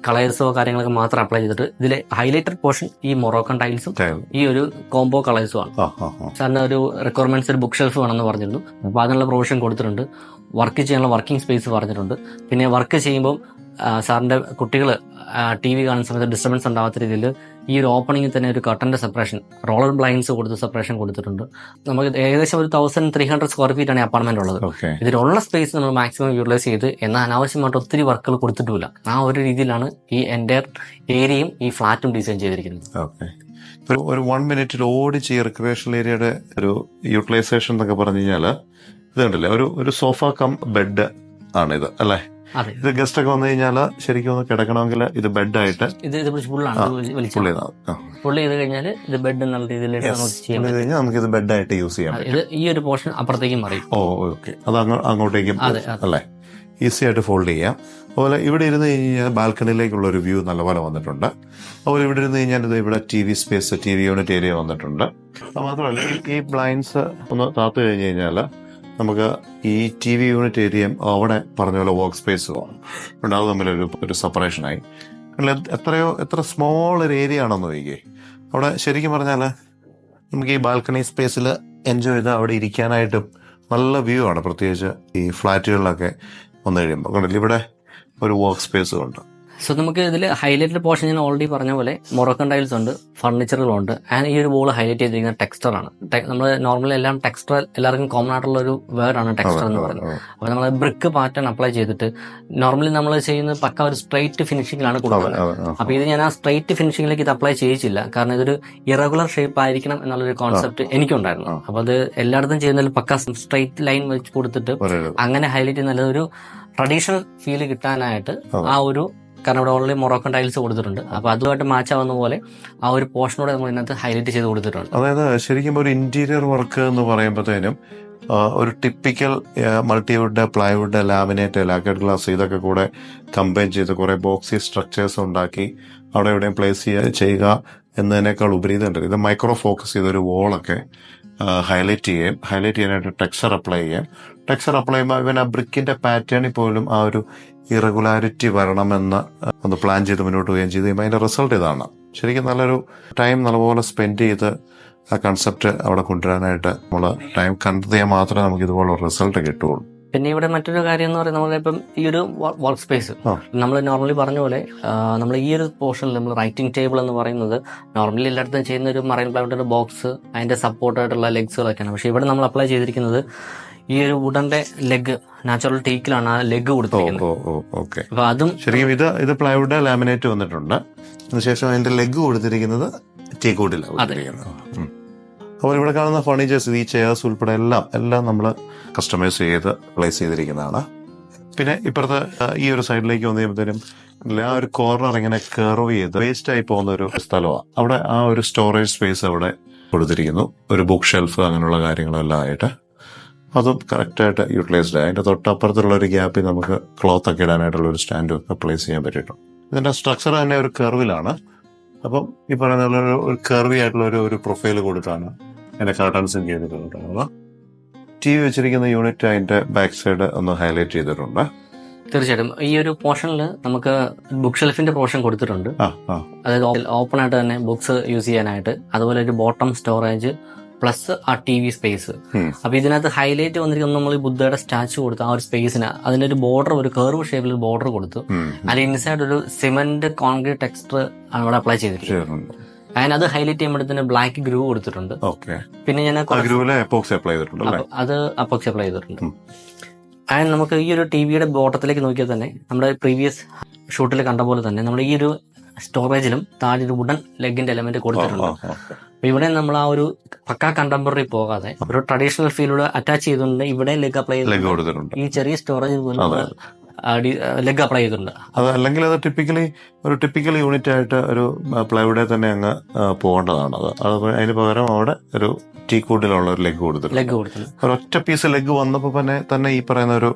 കളേഴ്സോ കാര്യങ്ങളൊക്കെ മാത്രം അപ്ലൈ ചെയ്തിട്ട് ഇതിൽ ഹൈലൈറ്റഡ് പോർഷൻ ഈ മൊറോക്കൻ ടൈൽസും ഈ ഒരു കോംബോ കളേഴ്സും ആണ്. സാറിന് ഒരു റിക്വയർമെന്റ്സ് ഒരു ബുക്ക് ഷെൽഫ് വേണമെന്ന് പറഞ്ഞിരുന്നു. അപ്പൊ അതിനുള്ള പ്രൊവിഷൻ കൊടുത്തിട്ടുണ്ട്. വർക്ക് ചെയ്യാനുള്ള വർക്കിംഗ് സ്പേസ് പറഞ്ഞിട്ടുണ്ട്. പിന്നെ വർക്ക് ചെയ്യുമ്പോൾ സാറിന്റെ കുട്ടികൾ TV കാണുന്ന സമയത്ത് ഡിസ്റ്റർബൻസ് ഉണ്ടാവാത്ത രീതിയിൽ ഈ ഒരു ഓപ്പണിംഗിൽ തന്നെ ഒരു കർട്ടന്റെ സെപ്പറേഷൻ, റോളർ ബ്ലൈൻഡ്സ് കൊടുത്ത് സെപ്പറേഷൻ കൊടുത്തിട്ടുണ്ട്. നമുക്ക് ഏകദേശം ഒരു 1300 സ്ക്വയർ ഫീറ്റ് ആണ് ഈ അപ്പാർട്ട്മെന്റ് ഉള്ളത്. ഇതിലുള്ള സ്പേസ് നമ്മൾ മാക്സിമം യൂട്ടിലൈസ് ചെയ്ത് എന്നാൽ അനാവശ്യമായിട്ട് ഒത്തിരി വർക്കുകൾ കൊടുത്തിട്ടില്ല. ആ ഒരു രീതിയിലാണ് ഈ എൻ്റയർ ഏരിയയും ഈ ഫ്ലാറ്റും ഡിസൈൻ ചെയ്തിരിക്കുന്നത്. ഒരു 1 മിനിറ്റിൽ ഓടിച്ച് ഈ റിക്രിയേഷണൽ ഏരിയയുടെ ഒരു യൂട്ടിലൈസേഷൻ എന്നൊക്കെ പറഞ്ഞു കഴിഞ്ഞാൽ ഇത് കണ്ടില്ലേ, ഒരു സോഫ കം ബെഡ് ആണിത് അല്ലേ? ഇത് ഗസ്റ്റ് ഒക്കെ വന്നു കഴിഞ്ഞാൽ ശരിക്കും ഒന്ന് കിടക്കണമെങ്കിൽ ഇത് ബെഡായിട്ട് ഫുൾ ചെയ്ത് കഴിഞ്ഞാൽ ഇത് ബെഡ് എന്നുള്ള രീതിയിൽ നമുക്ക് ഇത് ബെഡായിട്ട് യൂസ് ചെയ്യാം. ഇത് ഈ ഒരു പോർഷൻ അപ്പുറത്തേക്കും മറിയും. ഓക്കെ, അത് അങ്ങോട്ടേക്കും അല്ലേ, ഈസി ആയിട്ട് ഫോൾഡ് ചെയ്യാം. അതുപോലെ ഇവിടെ ഇരുന്ന് കഴിഞ്ഞാൽ ബാൽക്കണിയിലേക്കുള്ള ഒരു വ്യൂ നല്ലപോലെ വന്നിട്ടുണ്ട്. അതുപോലെ ഇവിടെ ഇരുന്ന് കഴിഞ്ഞാൽ ഇത് ഇവിടെ TV space, TV unit area വന്നിട്ടുണ്ട്. അത് മാത്രമല്ല ഈ ബ്ലൈൻഡ്സ് ഒന്ന് താത്തു കഴിഞ്ഞ് കഴിഞ്ഞാൽ നമുക്ക് ഈ TV യൂണിറ്റ് ഏരിയയും അവിടെ പറഞ്ഞ പോലെ വർക്ക് സ്പേസും ഉണ്ട്. അത് തമ്മിലൊരു സെപ്പറേഷനായി. എത്ര സ്മോൾ ഒരു ഏരിയ ആണെന്ന് നോക്കിയേ. അവിടെ ശരിക്കും പറഞ്ഞാൽ നമുക്ക് ഈ ബാൽക്കണി സ്പേസിൽ എൻജോയ് ചെയ്ത് അവിടെ ഇരിക്കാനായിട്ടും നല്ല വ്യൂ ആണ്. പ്രത്യേകിച്ച് ഈ ഫ്ലാറ്റുകളിലൊക്കെ വന്നു കഴിയുമ്പോൾ കണ്ടില്ല, ഇവിടെ ഒരു വർക്ക് സ്പേസും ഉണ്ട്. സോ നമുക്ക് ഇതിൽ ഹൈലൈറ്റഡ് പോർഷൻ ഞാൻ ഓൾറെഡി പറഞ്ഞ പോലെ മൊറോക്കൻ ടൈൽസ് ഉണ്ട്, ഫർണിച്ചറുകളുണ്ട്. ആൻഡ് ഈ ഒരു വോൾ ഹൈലൈറ്റ് ചെയ്തിരിക്കുന്ന ടെക്സ്റ്ററാണ്. നമ്മൾ നോർമലി എല്ലാം ടെക്സ്റ്റർ എല്ലാവർക്കും കോമൺ ആയിട്ടുള്ള ഒരു വേർഡാണ് ടെക്സ്റ്റർ എന്ന് പറയുന്നത്. അപ്പോൾ നമ്മൾ ബ്രിക്ക് പാറ്റേൺ അപ്ലൈ ചെയ്തിട്ട് നോർമലി നമ്മൾ ചെയ്യുന്നത് പക്ക ഒരു സ്ട്രൈറ്റ് ഫിനിഷിംഗിലാണ് കൊടുക്കുന്നത്. അപ്പോൾ ഇത് ഞാൻ ആ സ്ട്രൈറ്റ് ഫിനിഷിംഗിലേക്ക് ഇത് അപ്ലൈ ചെയ്യിച്ചില്ല. കാരണം ഇതൊരു ഇറഗുലർ ഷേപ്പ് ആയിരിക്കണം എന്നുള്ളൊരു കോൺസെപ്റ്റ് എനിക്കുണ്ടായിരുന്നു. അപ്പോൾ അത് എല്ലായിടത്തും ചെയ്യുന്നതിൽ പക്ക സ്ട്രൈറ്റ് ലൈൻ വെച്ച് കൊടുത്തിട്ട് അങ്ങനെ ഹൈലൈറ്റ് ചെയ്യുന്ന ഒരു ട്രഡീഷണൽ ഫീൽ കിട്ടാനായിട്ട് ആ ഒരു, കാരണം ഇവിടെ ഓൾറെഡി മൊറോക്കൻ ടൈൽസ് കൊടുത്തിട്ടുണ്ട്. അപ്പൊ അതുമായിട്ട് മാച്ച് ആവുന്ന പോലെ ആ ഒരു പോർഷനോടെ നമ്മൾ ഇതിനകത്ത് ഹൈലൈറ്റ് ചെയ്ത് കൊടുത്തിട്ടുണ്ട്. അതായത് ശരിക്കും ഒരു ഇന്റീരിയർ വർക്ക് എന്ന് പറയുമ്പോഴത്തേനും ഒരു typical multiwood, plywood, laminate, lacquered glass ഇതൊക്കെ കൂടെ കമ്പൈൻ ചെയ്ത് കുറെ ബോക്സി സ്ട്രക്ചേഴ്സ് ഉണ്ടാക്കി അവിടെ എവിടെയും പ്ലേസ് ചെയ്യുക എന്നതിനേക്കാൾ ഉപരി ഇത് മൈക്രോ ഫോക്കസ് ചെയ്തൊരു വോളൊക്കെ ഹൈലൈറ്റ് ചെയ്യാനായിട്ട് ടെക്സ്ചർ അപ്ലൈ ചെയ്യാം. ടെക്സ്ചർ അപ്ലൈ ചെയ്യുമ്പോൾ ഇവൻ ആ ബ്രിക്കിന്റെ പാറ്റേണിൽ പോലും ആ ഒരു ഇറഗുലാരിറ്റി വരണമെന്ന് ഒന്ന് പ്ലാൻ ചെയ്ത് മുന്നോട്ട് പോവുകയും ചെയ്ത് കഴിയുമ്പോൾ അതിന്റെ റിസൾട്ട് ഇതാണ്. ശരിക്കും നല്ലൊരു ടൈം നല്ലപോലെ സ്പെൻഡ് ചെയ്ത് ആ കൺസെപ്റ്റ് അവിടെ കൊണ്ടുവരാനായിട്ട് നമ്മൾ ടൈം കണ്ടെത്തിയാൽ മാത്രമേ നമുക്ക് ഇതുപോലുള്ള റിസൾട്ട് കിട്ടുള്ളൂ. പിന്നെ ഇവിടെ മറ്റൊരു കാര്യം എന്ന് പറയുന്നത് നമ്മളിപ്പം ഈ ഒരു വർക്ക് സ്പേസ് നമ്മൾ നോർമലി പറഞ്ഞ പോലെ നമ്മൾ ഈ ഒരു പോർഷനിൽ നമ്മൾ റൈറ്റിംഗ് ടേബിൾ എന്ന് പറയുന്നത് നോർമലി എല്ലായിടത്തും ചെയ്യുന്ന ഒരു മറൈൻ പ്ലൈവുഡിന്റെ ബോക്സ്, അതിന്റെ സപ്പോർട്ടായിട്ടുള്ള ലെഗ്സുകളൊക്കെയാണ്. പക്ഷെ ഇവിടെ നമ്മൾ അപ്ലൈ ചെയ്തിരിക്കുന്നത് ഈ ഒരു വുഡന്റെ ലെഗ്, നാച്ചുറൽ ടീക്കിലാണ് ആ ലെഗ് കൊടുത്തിരിക്കുന്നത്. അപ്പൊ അതും ശരിക്കും ഇത് പ്ലൈവുഡ് ലാമിനേറ്റ് വന്നിട്ടുണ്ട്. അതിനുശേഷം അതിന്റെ ലെഗ് കൊടുത്തിരിക്കുന്നത് ടീക്കൂഡിലാണ്. അപ്പോൾ ഇവിടെ കാണുന്ന ഫർണിച്ചേഴ്സ്, ഈ ചെയർസ് ഉൾപ്പെടെ എല്ലാം നമ്മൾ കസ്റ്റമൈസ് ചെയ്ത് പ്ലേസ് ചെയ്തിരിക്കുന്നതാണ്. പിന്നെ ഇപ്പുറത്തെ ഈ ഒരു സൈഡിലേക്ക് വന്നു കഴിയുമ്പോഴത്തേനും ആ ഒരു കോർണർ ഇങ്ങനെ കർവ് ചെയ്ത് വേസ്റ്റ് ആയി പോകുന്ന ഒരു സ്ഥലമാണ്. അവിടെ ആ ഒരു സ്റ്റോറേജ് സ്പേസ് അവിടെ കൊടുത്തിരിക്കുന്നു. ഒരു ബുക്ക് ഷെൽഫ് അങ്ങനെയുള്ള കാര്യങ്ങളെല്ലാം ആയിട്ട് അതും കറക്റ്റായിട്ട് യൂട്ടിലൈസ്ഡ് ആയി. അതിന്റെ തൊട്ടപ്പുറത്തുള്ള ഒരു ഗ്യാപ്പിൽ നമുക്ക് ക്ലോത്ത് ഒക്കെ ഇടാനായിട്ടുള്ള ഒരു സ്റ്റാൻഡും ഒക്കെ പ്ലേസ് ചെയ്യാൻ പറ്റിയിട്ടുണ്ട്. ഇതിന്റെ സ്ട്രക്ചർ തന്നെ ഒരു കർവിലാണ്. അപ്പം ഈ പറയുന്ന ഒരു കർവി ആയിട്ടുള്ള ഒരു പ്രൊഫൈൽ കൊടുത്താണ് അതിന്റെ കർട്ടൻസും ചെയ്തിട്ടുള്ളത്. TV വെച്ചിരിക്കുന്ന യൂണിറ്റ് അതിന്റെ ബാക്ക് സൈഡ് ഒന്ന് ഹൈലൈറ്റ് ചെയ്തിട്ടുണ്ട്. തീർച്ചയായിട്ടും ഈ ഒരു പോർഷനിൽ നമുക്ക് ബുക്ക് ഷെൽഫിന്റെ പോർഷൻ കൊടുത്തിട്ടുണ്ട്. അതായത് ഓപ്പൺ ആയിട്ട് തന്നെ ബുക്സ് യൂസ് ചെയ്യാനായിട്ട്, അതുപോലെ ഒരു ബോട്ടം സ്റ്റോറേജ് പ്ലസ് ആ TV സ്പേസ്. അപ്പൊ ഇതിനകത്ത് ഹൈലൈറ്റ് വന്നിരിക്കുന്ന നമ്മൾ ഈ ബുദ്ധയുടെ സ്റ്റാച്ചു കൊടുത്തു ആ ഒരു സ്പേസിന് അതിന്റെ ഒരു ബോർഡർ, ഒരു കർവ് ഷേപ്പിൽ ഒരു ബോർഡർ കൊടുത്തു. അതിന് ഇൻസൈഡ് ഒരു സിമന്റ് കോൺക്രീറ്റ് ടെക്സ്ചർ ആണ് ഇവിടെ അപ്ലൈ ചെയ്തിട്ടുണ്ട്. അതിനത് ഹൈലൈറ്റ് ചെയ്യുമ്പോഴത്തേന് ബ്ലാക്ക് ഗ്രൂ കൊടുത്തിട്ടുണ്ട്. പിന്നെ ഞാൻ അത് അപ്പോക്സി അപ്ലൈ ചെയ്തിട്ടുണ്ട്. ആൻഡ് നമുക്ക് ഈ ഒരു TVയുടെ ബോട്ടത്തിലേക്ക് നോക്കിയാൽ തന്നെ നമ്മുടെ പ്രീവിയസ് ഷൂട്ടിൽ കണ്ട പോലെ തന്നെ നമ്മുടെ ഈ ഒരു സ്റ്റോറേജിലും താഴെ ഒരു വുഡൻ ലെഗിന്റെ എലമെന്റ് കൊടുത്തിട്ടുണ്ട്. അപ്പൊ ഇവിടെ നമ്മൾ ആ ഒരു പക്കാ കണ്ടംപററി പോകാതെ ഒരു ട്രഡീഷണൽ ഫീലൂടെ അറ്റാച്ച് ചെയ്തുകൊണ്ട് ഇവിടെ ലെഗ് അപ്ലൈ ചെയ്തിട്ടുണ്ട്. ഈ ചെറിയ സ്റ്റോറേജ് ലെഗ് അപ്ലൈ ചെയ്തിട്ടുണ്ട്. അത് അല്ലെങ്കിൽ അത് ടിപ്പിക്കൽ യൂണിറ്റ് ആയിട്ട് ഒരു പ്ലൈവുഡെ തന്നെ അങ്ങ് പോകേണ്ടതാണ്. അത് അതിന് പകരം അവിടെ ഒരു ടീക്കൂട്ടിലുള്ള ഒരു ലെഗ് കൊടുത്തിട്ടുണ്ട്. ഒരൊറ്റ പീസ് ലെഗ് വന്നപ്പോ തന്നെ ഈ പറയുന്ന ഒരു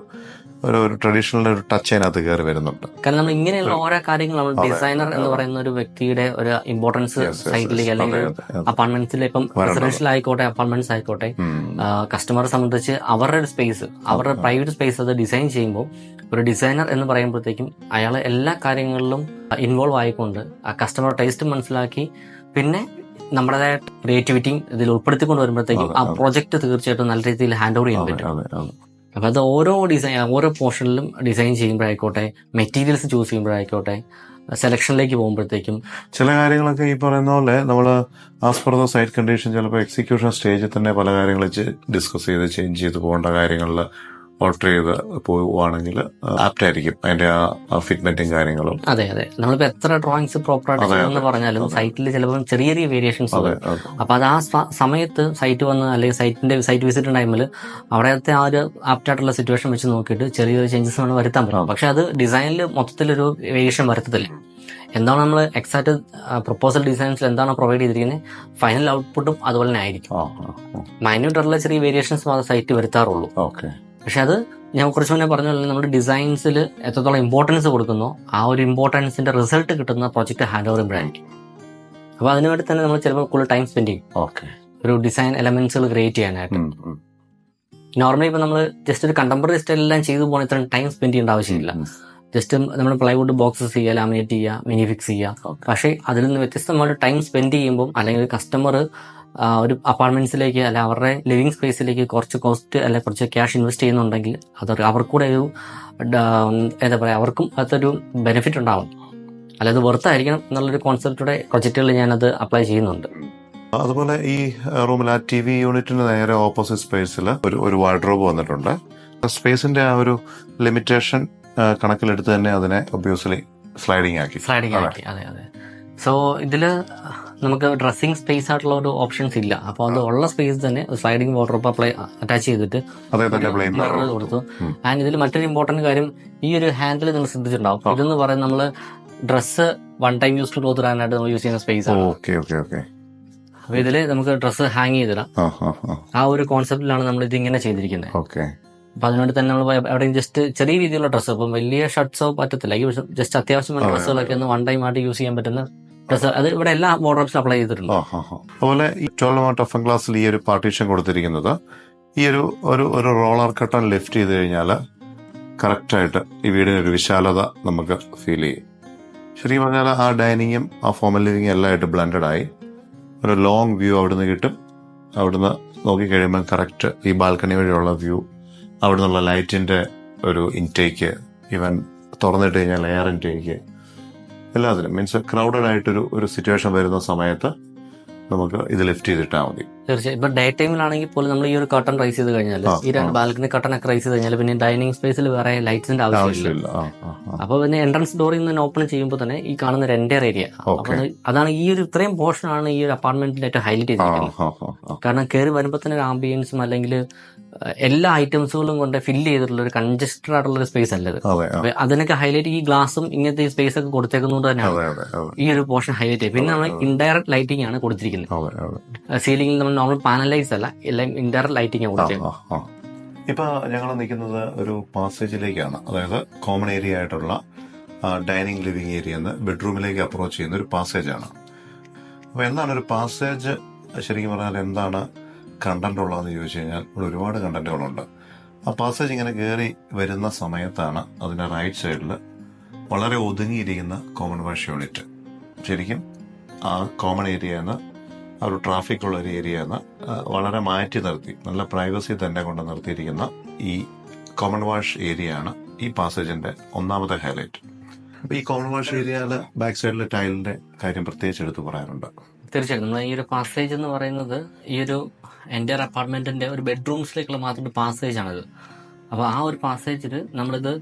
ഒരു ട്രഡീഷണൽ ഒരു ടച്ച് അതിനകത്ത് കയറി വരുന്നുണ്ട്. കാരണം നമ്മൾ ഇങ്ങനെയുള്ള ഓരോ കാര്യങ്ങൾ നമ്മൾ ഡിസൈനർ എന്ന് പറയുന്ന ഒരു വ്യക്തിയുടെ ഒരു ഇമ്പോർട്ടൻസ് സൈറ്റിലേക്ക് അല്ലെങ്കിൽ അപ്പാർട്ട്മെന്റ്സിൽ ഇപ്പം റെസിഡൻഷ്യൽ ആയിക്കോട്ടെ അപ്പാർട്ട്മെന്റ്സ് ആയിക്കോട്ടെ കസ്റ്റമറെ സംബന്ധിച്ച് അവരുടെ ഒരു സ്പേസ് അവരുടെ പ്രൈവറ്റ് സ്പേസ് അത് ഡിസൈൻ ചെയ്യുമ്പോൾ ഒരു ഡിസൈനർ എന്ന് പറയുമ്പോഴത്തേക്കും അയാൾ എല്ലാ കാര്യങ്ങളിലും ഇൻവോൾവ് ആയിക്കൊണ്ട് ആ കസ്റ്റമർ ടേസ്റ്റ് മനസ്സിലാക്കി പിന്നെ നമ്മുടേതായ ക്രിയേറ്റിവിറ്റിയും ഇതിൽ ഉൾപ്പെടുത്തിക്കൊണ്ട് വരുമ്പോഴത്തേക്കും ആ പ്രോജക്റ്റ് തീർച്ചയായിട്ടും നല്ല രീതിയിൽ ഹാൻഡ് ഓവർ ചെയ്യാൻ പറ്റും. അപ്പൊ അത് ഓരോ പോർഷനിലും ഡിസൈൻ ചെയ്യുമ്പോഴായിക്കോട്ടെ മെറ്റീരിയൽസ് ചൂസ് ചെയ്യുമ്പോഴായിക്കോട്ടെ സെലക്ഷനിലേക്ക് പോകുമ്പോഴത്തേക്കും ചില കാര്യങ്ങളൊക്കെ ഈ പറയുന്ന പോലെ നമ്മൾ as per the site condition ചിലപ്പോൾ എക്സിക്യൂഷൻ സ്റ്റേജിൽ തന്നെ പല കാര്യങ്ങൾ ഡിസ്കസ് ചെയ്ത് ചേഞ്ച് ചെയ്ത് പോകേണ്ട കാര്യങ്ങളിൽ ഓൾട്ടർ ചെയ്ത് പോവുകയാണെങ്കിൽ ആപ്റ്റായിരിക്കും അതിന്റെ ആ ഫിറ്റ്മെന്റും കാര്യങ്ങളും. അതെ നമ്മളിപ്പോ എത്ര ഡ്രോയിങ്സ് പ്രോപ്പറായിട്ട് എന്ന് പറഞ്ഞാലും സൈറ്റിൽ ചിലപ്പോൾ ചെറിയ വേരിയേഷൻസ് അപ്പൊ അത് ആ സമയത്ത് സൈറ്റ് വന്ന് അല്ലെങ്കിൽ സൈറ്റ് വിസിറ്റ് ടൈമിൽ അവിടത്തെ ആ ഒരു ആപ്റ്റായിട്ടുള്ള സിറ്റുവേഷൻ വെച്ച് നോക്കിയിട്ട് ചെറിയൊരു ചേഞ്ചസ് നമ്മൾ വരുത്താൻ പറ്റും. പക്ഷെ അത് ഡിസൈനിൽ മൊത്തത്തിലൊരു വേരിയേഷൻ വരുത്തത്തില്ല. എന്താണ് നമ്മൾ എക്സാക്ട് പ്രൊപ്പോസൽ ഡിസൈൻസിൽ എന്താണ് പ്രൊവൈഡ് ചെയ്തിരിക്കുന്നത് ഫൈനൽ ഔട്ട്പുട്ടും അതുപോലെ തന്നെ ആയിരിക്കും. മൈന്യൂട്ടുള്ള ചെറിയ വേരിയേഷൻസ് സൈറ്റ് വരുത്താറുള്ളൂ. പക്ഷെ അത് ഞാൻ കുറച്ച് മുന്നേ പറഞ്ഞ പോലെ നമ്മുടെ ഡിസൈൻസിൽ എത്രത്തോളം ഇമ്പോർട്ടൻസ് കൊടുക്കുന്നോ ആ ഒരു ഇമ്പോർട്ടൻസിന്റെ റിസൾട്ട് കിട്ടുന്ന പ്രോജക്റ്റ് ഹാൻഡ് ഓവർ ചെയ്യുമ്പോഴായിരിക്കും. അപ്പൊ അതിനുവേണ്ടി തന്നെ നമ്മൾ ചിലപ്പോൾ കൂടുതൽ ടൈം സ്പെൻഡ് ചെയ്യും ഒരു ഡിസൈൻ എലമെന്റ്സുകൾ ക്രിയേറ്റ് ചെയ്യാനായിട്ട്. നോർമലി ഇപ്പൊ നമ്മൾ ജസ്റ്റ് ഒരു കണ്ടംപററി സ്റ്റൈലെല്ലാം ചെയ്തു പോകണം ഇത്രയും ടൈം സ്പെൻഡ് ചെയ്യേണ്ട ആവശ്യമില്ല. ജസ്റ്റ് നമ്മൾ പ്ലൈവുഡ് ബോക്സസ് ചെയ്യുക, ലാമിനേറ്റ് ചെയ്യുക, മിനിഫിക്സ് ചെയ്യുക. പക്ഷേ അതിൽ നിന്ന് വ്യത്യസ്തമായിട്ട് ടൈം സ്പെൻഡ് ചെയ്യുമ്പോൾ അല്ലെങ്കിൽ കസ്റ്റമർ ഒരു അപ്പാർട്ട്മെന്റ്സിലേക്ക് അല്ല അവരുടെ ലിവിങ് സ്പേസിലേക്ക് കുറച്ച് കോസ്റ്റ് അല്ലെ കുറച്ച് ക്യാഷ് ഇൻവെസ്റ്റ് ചെയ്യുന്നുണ്ടെങ്കിൽ അത് അവർക്കൂടെ ഒരു എന്താ പറയുക അവർക്കും അതൊരു ബെനിഫിറ്റ് ഉണ്ടാവും. അല്ല അത് വെർത്തായിരിക്കണം എന്നുള്ളൊരു കോൺസെപ്റ്റോടെ പ്രൊജക്റ്റുകളിൽ ഞാനത് അപ്ലൈ ചെയ്യുന്നുണ്ട്. അതുപോലെ ഈ റൂമിൽ ആ TV യൂണിറ്റിന് നേരെ ഓപ്പോസിറ്റ് സ്പേസിൽ ഒരു വാർഡ്രോബ് വന്നിട്ടുണ്ട്. സ്പേസിന്റെ ആ ഒരു ലിമിറ്റേഷൻ കണക്കിലെടുത്ത് തന്നെ അതിനെ ഒബ്വിയസ്ലി സ്ലൈഡിങ് ആക്കി. അതെ. സോ ഇതില് നമുക്ക് ഡ്രസ്സിംഗ് സ്പേസ് ആയിട്ടുള്ള ഒരു ഓപ്ഷൻസ് ഇല്ല. അപ്പോൾ അത് ഉള്ള സ്പേസ് തന്നെ സ്ലൈഡിംഗ് വാർഡ്രോബ് അറ്റാച്ച് ചെയ്തിട്ട് കൊടുത്തു. ആൻഡ് ഇതിൽ മറ്റൊരു ഇമ്പോർട്ടന്റ് കാര്യം ഈ ഒരു ഹാൻഡിൽ നിങ്ങൾ ശ്രദ്ധിച്ചിട്ടുണ്ടാവും. ഇതെന്ന് പറയുന്നത് നമ്മള് dress one time use to cloth ഇടാനായിട്ട് നമ്മൾ യൂസ് ചെയ്യുന്ന സ്പേസ് ആണ്. അപ്പൊ ഇതില് നമുക്ക് ഡ്രസ്സ് ഹാങ് ചെയ്തിടാം. ആ ഒരു കോൺസെപ്റ്റിലാണ് നമ്മൾ ഇത് ഇങ്ങനെ ചെയ്തിരിക്കുന്നത്. അപ്പൊ അതിനുവേണ്ടി തന്നെ നമ്മൾ എവിടെയും ജസ്റ്റ് ചെറിയ രീതിയിലുള്ള ഡ്രസ്സ്, അപ്പം വലിയ ഷർട്ട്സോ പറ്റത്തില്ല, ജസ്റ്റ് അത്യാവശ്യമായ ഡ്രസ്സുകളൊക്കെ ഒന്ന് വൺ ടൈം ആയിട്ട് യൂസ് ചെയ്യാൻ പറ്റുന്ന ഡ്രസ്സ് അത് ഇവിടെ എല്ലാ വാർഡ്രോബ്സും അപ്ലൈ ചെയ്തിട്ടുണ്ട്. അതുപോലെ ഈ 12 ടഫൻ ഗ്ലാസ്സിൽ ഈ ഒരു പാർട്ടീഷൻ കൊടുത്തിരിക്കുന്നത് ഈ ഒരു റോളർ കട്ടൺ ലിഫ്റ്റ് ചെയ്ത് കഴിഞ്ഞാൽ കറക്റ്റായിട്ട് ഈ വീടിനൊരു വിശാലത നമുക്ക് ഫീൽ ചെയ്യും. ശരിക്കും പറഞ്ഞാൽ ആ ഡൈനിങ്ങും ആ ഫോമൽ ലിവിങ്ങും എല്ലാം ആയിട്ട് ബ്ലെൻഡഡ് ആയി ഒരു ലോങ് വ്യൂ അവിടുന്ന് കിട്ടും. അവിടുന്ന് നോക്കിക്കഴിയുമ്പോൾ കറക്റ്റ് ഈ ബാൽക്കണി വഴിയുള്ള വ്യൂ, അവിടെ നിന്നുള്ള ലൈറ്റിന്റെ ഒരു ഇൻടേക്ക്, ഈവൻ തുറന്നിട്ട് കഴിഞ്ഞാൽ എയർ ഇൻടേക്ക്, എല്ലാത്തിനും മീൻസ് ക്രൗഡഡ് ആയിട്ടൊരു സിറ്റുവേഷൻ വരുന്ന സമയത്ത് നമുക്ക് ഇത് ലിഫ്റ്റ് ചെയ്തിട്ടാൽ മതി. തീർച്ചയായും ഇപ്പൊ ഡേ ടൈമിലാണെങ്കിൽ പോലും നമ്മൾ ഈ ഒരു കട്ടൺ റൈസ് ചെയ്ത് കഴിഞ്ഞാൽ ഈ രണ്ട് ബാൽക്കണി കട്ടൺ ഒക്കെ റൈസ് ചെയ്ത് കഴിഞ്ഞാൽ പിന്നെ ഡൈനിങ് സ്പേസിൽ വേറെ ലൈറ്റ്സിന്റെ ആവശ്യമില്ല. അപ്പൊ പിന്നെ എൻട്രൻസ് ഡോറിൽ നിന്ന് ഓപ്പൺ ചെയ്യുമ്പോൾ തന്നെ ഈ കാണുന്ന ഒരു എൻറ്റയർ ഏരിയ, അപ്പൊ അതാണ് ഈ ഒരു ഇത്രയും പോർഷൻ ആണ് ഈ ഒരു അപ്പാർട്ട്മെന്റിൽ ഏറ്റവും ഹൈലൈറ്റ് ചെയ്തിരിക്കുന്നത്. കാരണം കയറി വരുമ്പോൾ തന്നെ ഒരു ആംബിയൻസും അല്ലെങ്കിൽ എല്ലാ ഐറ്റംസുകളും കൊണ്ട് ഫില്ല് ചെയ്തിട്ടുള്ള ഒരു കൺജസ്റ്റഡ് ആയിട്ടുള്ള ഒരു സ്പേസ് അല്ലത്. അതിനൊക്കെ ഹൈലൈറ്റ് ഈ ഗ്ലാസും ഇങ്ങനത്തെ ഈ സ്പേസ് ഒക്കെ കൊടുത്തേക്കുന്നത് തന്നെയാണ് ഈ ഒരു പോർഷൻ ഹൈലൈറ്റ് ചെയ്ത്. പിന്നെ നമ്മൾ ഇൻഡയറക്ട് ലൈറ്റിംഗ് ആണ് കൊടുത്തിരിക്കുന്നത്. സീലിംഗിൽ നമ്മൾ നോർമൽ പാനലൈസ് അല്ല, എല്ലാം ഇൻഡയറക്ട് ലൈറ്റിംഗ് ആണ് കൊടുത്തിരിക്കുന്നത്. ഇപ്പൊ ഞങ്ങൾ നിൽക്കുന്നത് ഒരു പാസേജിലേക്കാണ്. അതായത് കോമൺ ഏരിയ ആയിട്ടുള്ള ഡൈനിങ് ലിവിംഗ് ഏരിയ ബെഡ്റൂമിലേക്ക് അപ്രോച്ച് ചെയ്യുന്ന ഒരു പാസേജാണ്. അപ്പൊ എന്താണ് ഒരു പാസേജ് ശരിക്കും പറഞ്ഞാൽ എന്താണ് കണ്ടന്റ് ഉള്ളതെന്ന് ചോദിച്ചു കഴിഞ്ഞാൽ ഇവിടെ ഒരുപാട് കണ്ടന്റുകളുണ്ട്. ആ പാസേജ് ഇങ്ങനെ കയറി വരുന്ന സമയത്താണ് അതിന്റെ റൈറ്റ് സൈഡിൽ വളരെ ഒതുങ്ങിയിരിക്കുന്ന കോമൺ വാഷ് യൂണിറ്റ്. ശരിക്കും ആ കോമൺ ഏരിയന്ന് ആ ഒരു ട്രാഫിക് ഉള്ള ഒരു ഏരിയന്ന് വളരെ മാറ്റി നിർത്തി നല്ല പ്രൈവസി തന്നെ കൊണ്ട് നിർത്തിയിരിക്കുന്ന ഈ കോമൺ വാഷ് ഏരിയ ആണ് ഈ പാസേജിന്റെ ഒന്നാമത്തെ ഹൈലൈറ്റ്. അപ്പൊ ഈ കോമൺ വാഷ് ഏരിയയില് ബാക്ക് സൈഡിലെ ടൈലിന്റെ കാര്യം പ്രത്യേകിച്ച് എടുത്ത് പറയാറുണ്ട്. തീർച്ചയായിട്ടും നമ്മൾ ഈ ഒരു പാസേജ് എന്ന് പറയുന്നത് ഈ ഒരു എൻ്റയർ അപ്പാർട്ട്മെന്റിന്റെ ഒരു ബെഡ്റൂംസിലേക്കുള്ള മാത്രം പാസേജ് ആണിത്. അപ്പൊ ആ ഒരു പാസേജിൽ നമ്മളിത്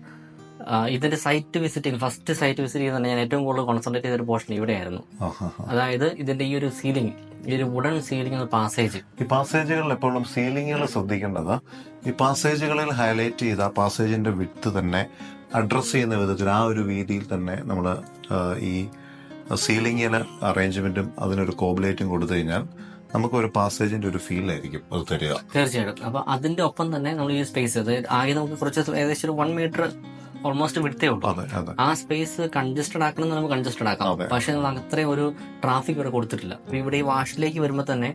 ഇതിന്റെ site visiting first site visit ചെയ്യുന്ന ഞാൻ ഏറ്റവും കൂടുതൽ കോൺസെൻട്രേറ്റ് ചെയ്ത ഒരു പോർഷൻ ഇവിടെയായിരുന്നു. അതായത് ഇതിന്റെ ഈ ഒരു സീലിംഗ്, ഈ ഒരു വുഡൻ സീലിംഗ് പാസേജ്. ഈ പാസേജുകളിൽ എപ്പോഴും സീലിംഗുകൾ ശ്രദ്ധിക്കേണ്ടത് ഈ പാസേജുകളിൽ ഹൈലൈറ്റ് ചെയ്ത പാസേജിന്റെ വിഡ്ത് തന്നെ അഡ്രസ് ചെയ്യുന്ന വിധത്തിൽ ആ ഒരു രീതിയിൽ തന്നെ നമ്മൾ ഈ സീലിംഗിന് അറേഞ്ച്മെന്റും അതിനൊരു കോബിലേറ്റും കൊടുത്തു കഴിഞ്ഞാൽ നമുക്കൊരു പാസേജിന്റെ ഒരു ഫീൽ ആയിരിക്കും അത് തരിക. തീർച്ചയായിട്ടും. അപ്പൊ അതിന്റെ ഒപ്പം തന്നെ നമ്മൾ ഈ സ്പേസ്, അതായത് ആകെ നമുക്ക് കുറച്ച് ഏകദേശം ഒരു 1 മീറ്റർ ഓൾമോസ്റ്റ് വിടുത്തേ ഉള്ളൂ. ആ സ്പേസ് കൺജസ്റ്റഡ് ആക്കണം നമുക്ക് കൺജസ്റ്റഡ് ആക്കാം. പക്ഷെ നമ്മൾ അത്രയും ഒരു ട്രാഫിക് ഇവിടെ കൊടുത്തിട്ടില്ല. അപ്പൊ ഇവിടെ ഈ വാഷിലേക്ക് വരുമ്പോൾ തന്നെ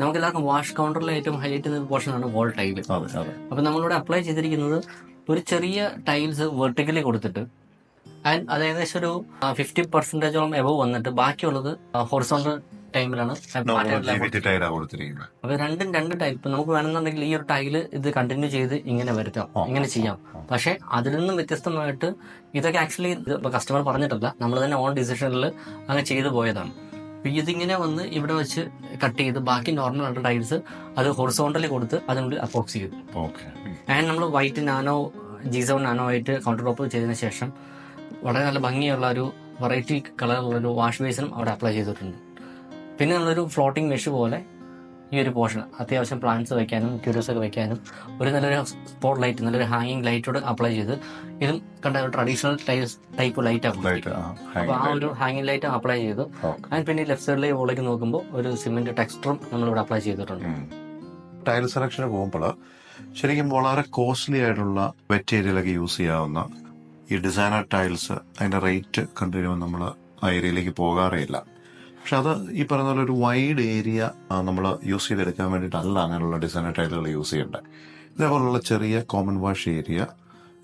നമുക്ക് എല്ലാവർക്കും വാഷ് കൗണ്ടറിലെ ഏറ്റവും ഹൈലൈറ്റ് ചെയ്യുന്ന പോർഷനാണ് വോൾ ടൈല്. അപ്പൊ നമ്മളിവിടെ അപ്ലൈ ചെയ്തിരിക്കുന്നത് ഒരു ചെറിയ ടൈൽസ് വെർട്ടിക്കലി കൊടുത്തിട്ട് അത് ഏകദേശം ഒരു 50% എബവ് വന്നിട്ട് ബാക്കിയുള്ളത് ഹൊറിസോണ്ടൽ ടൈമിലാണ്. അപ്പൊ രണ്ടും രണ്ട് ടൈപ്പ്. നമുക്ക് വേണമെന്നുണ്ടെങ്കിൽ ഈ ഒരു ടൈല് ഇത് കണ്ടിന്യൂ ചെയ്ത് ഇങ്ങനെ വരുത്താം, ഇങ്ങനെ ചെയ്യാം. പക്ഷെ അതിൽ നിന്നും വ്യത്യസ്തമായിട്ട് ഇതൊക്കെ ആക്ച്വലി കസ്റ്റമർ പറഞ്ഞിട്ടല്ല, നമ്മൾ തന്നെ ഓൺ ഡിസിഷനിൽ അങ്ങനെ ചെയ്തു പോയതാണ്. അപ്പൊ ഇതിങ്ങനെ വന്ന് ഇവിടെ വെച്ച് കട്ട് ചെയ്ത് ബാക്കി നോർമൽ ആയിട്ട് ടൈൽസ് അത് ഹൊറിസോണ്ടലി കൊടുത്ത് അതിനുള്ളിൽ അപ്പോക്സ് ചെയ്തു. ആൻഡ് നമ്മൾ വൈറ്റ് നാനോ G7 നാനോ ആയിട്ട് കൗണ്ടർ ടോപ്പ് ചെയ്തതിനു ശേഷം വളരെ നല്ല ഭംഗിയുള്ള ഒരു വെറൈറ്റി കളറുള്ള ഒരു വാഷ് ബേസിനും അവിടെ അപ്ലൈ ചെയ്തിട്ടുണ്ട്. പിന്നെ നമ്മളൊരു ഫ്ലോട്ടിംഗ് മെഷ് പോലെ ഈ ഒരു പോർഷൻ അത്യാവശ്യം പ്ലാന്റ്സ് വെക്കാനും ക്യൂരിയസ് ഒക്കെ വെക്കാനും ഒരു നല്ലൊരു സ്പോട്ട് ലൈറ്റ്, നല്ലൊരു ഹാങ്ങിങ് ലൈറ്റോട് അപ്ലൈ ചെയ്ത് ഇതും കണ്ട ഒരു ട്രഡീഷണൽ ടൈപ്പ് ലൈറ്റ് ആണ്. അപ്പൊ ആ ഒരു ഹാങ്ങിങ് ലൈറ്റ് അപ്ലൈ ചെയ്തു. ആൻഡ് പിന്നെ ലെഫ്റ്റ് സൈഡിലേക്ക് വോളേക്ക് നോക്കുമ്പോൾ ഒരു സിമെന്റ് ടെക്സ്ചറും നമ്മളിവിടെ അപ്ലൈ ചെയ്തിട്ടുണ്ട്. ടൈൽ സെലക്ഷന് പോകുമ്പോൾ ശരിക്കും വളരെ കോസ്റ്റ്ലി ആയിട്ടുള്ള വെറ്റ് ഏരിയയിലൊക്കെ യൂസ് ചെയ്യാവുന്ന ഈ ഡിസൈനർ ടൈൽസ് അതിന്റെ റേറ്റ് കണ്ടു കഴിയുമ്പോൾ നമ്മൾ ആ ഏരിയയിലേക്ക് പോകാറേയില്ല. പക്ഷെ അത് ഈ പറയുന്ന പോലെ ഒരു വൈഡ് ഏരിയ നമ്മൾ യൂസ് ചെയ്തെടുക്കാൻ വേണ്ടിയിട്ടല്ല അങ്ങനെയുള്ള ഡിസൈനർ ടൈലുകൾ യൂസ് ചെയ്യേണ്ടത്. ഇതേപോലുള്ള ചെറിയ കോമൺ വാഷ് ഏരിയ,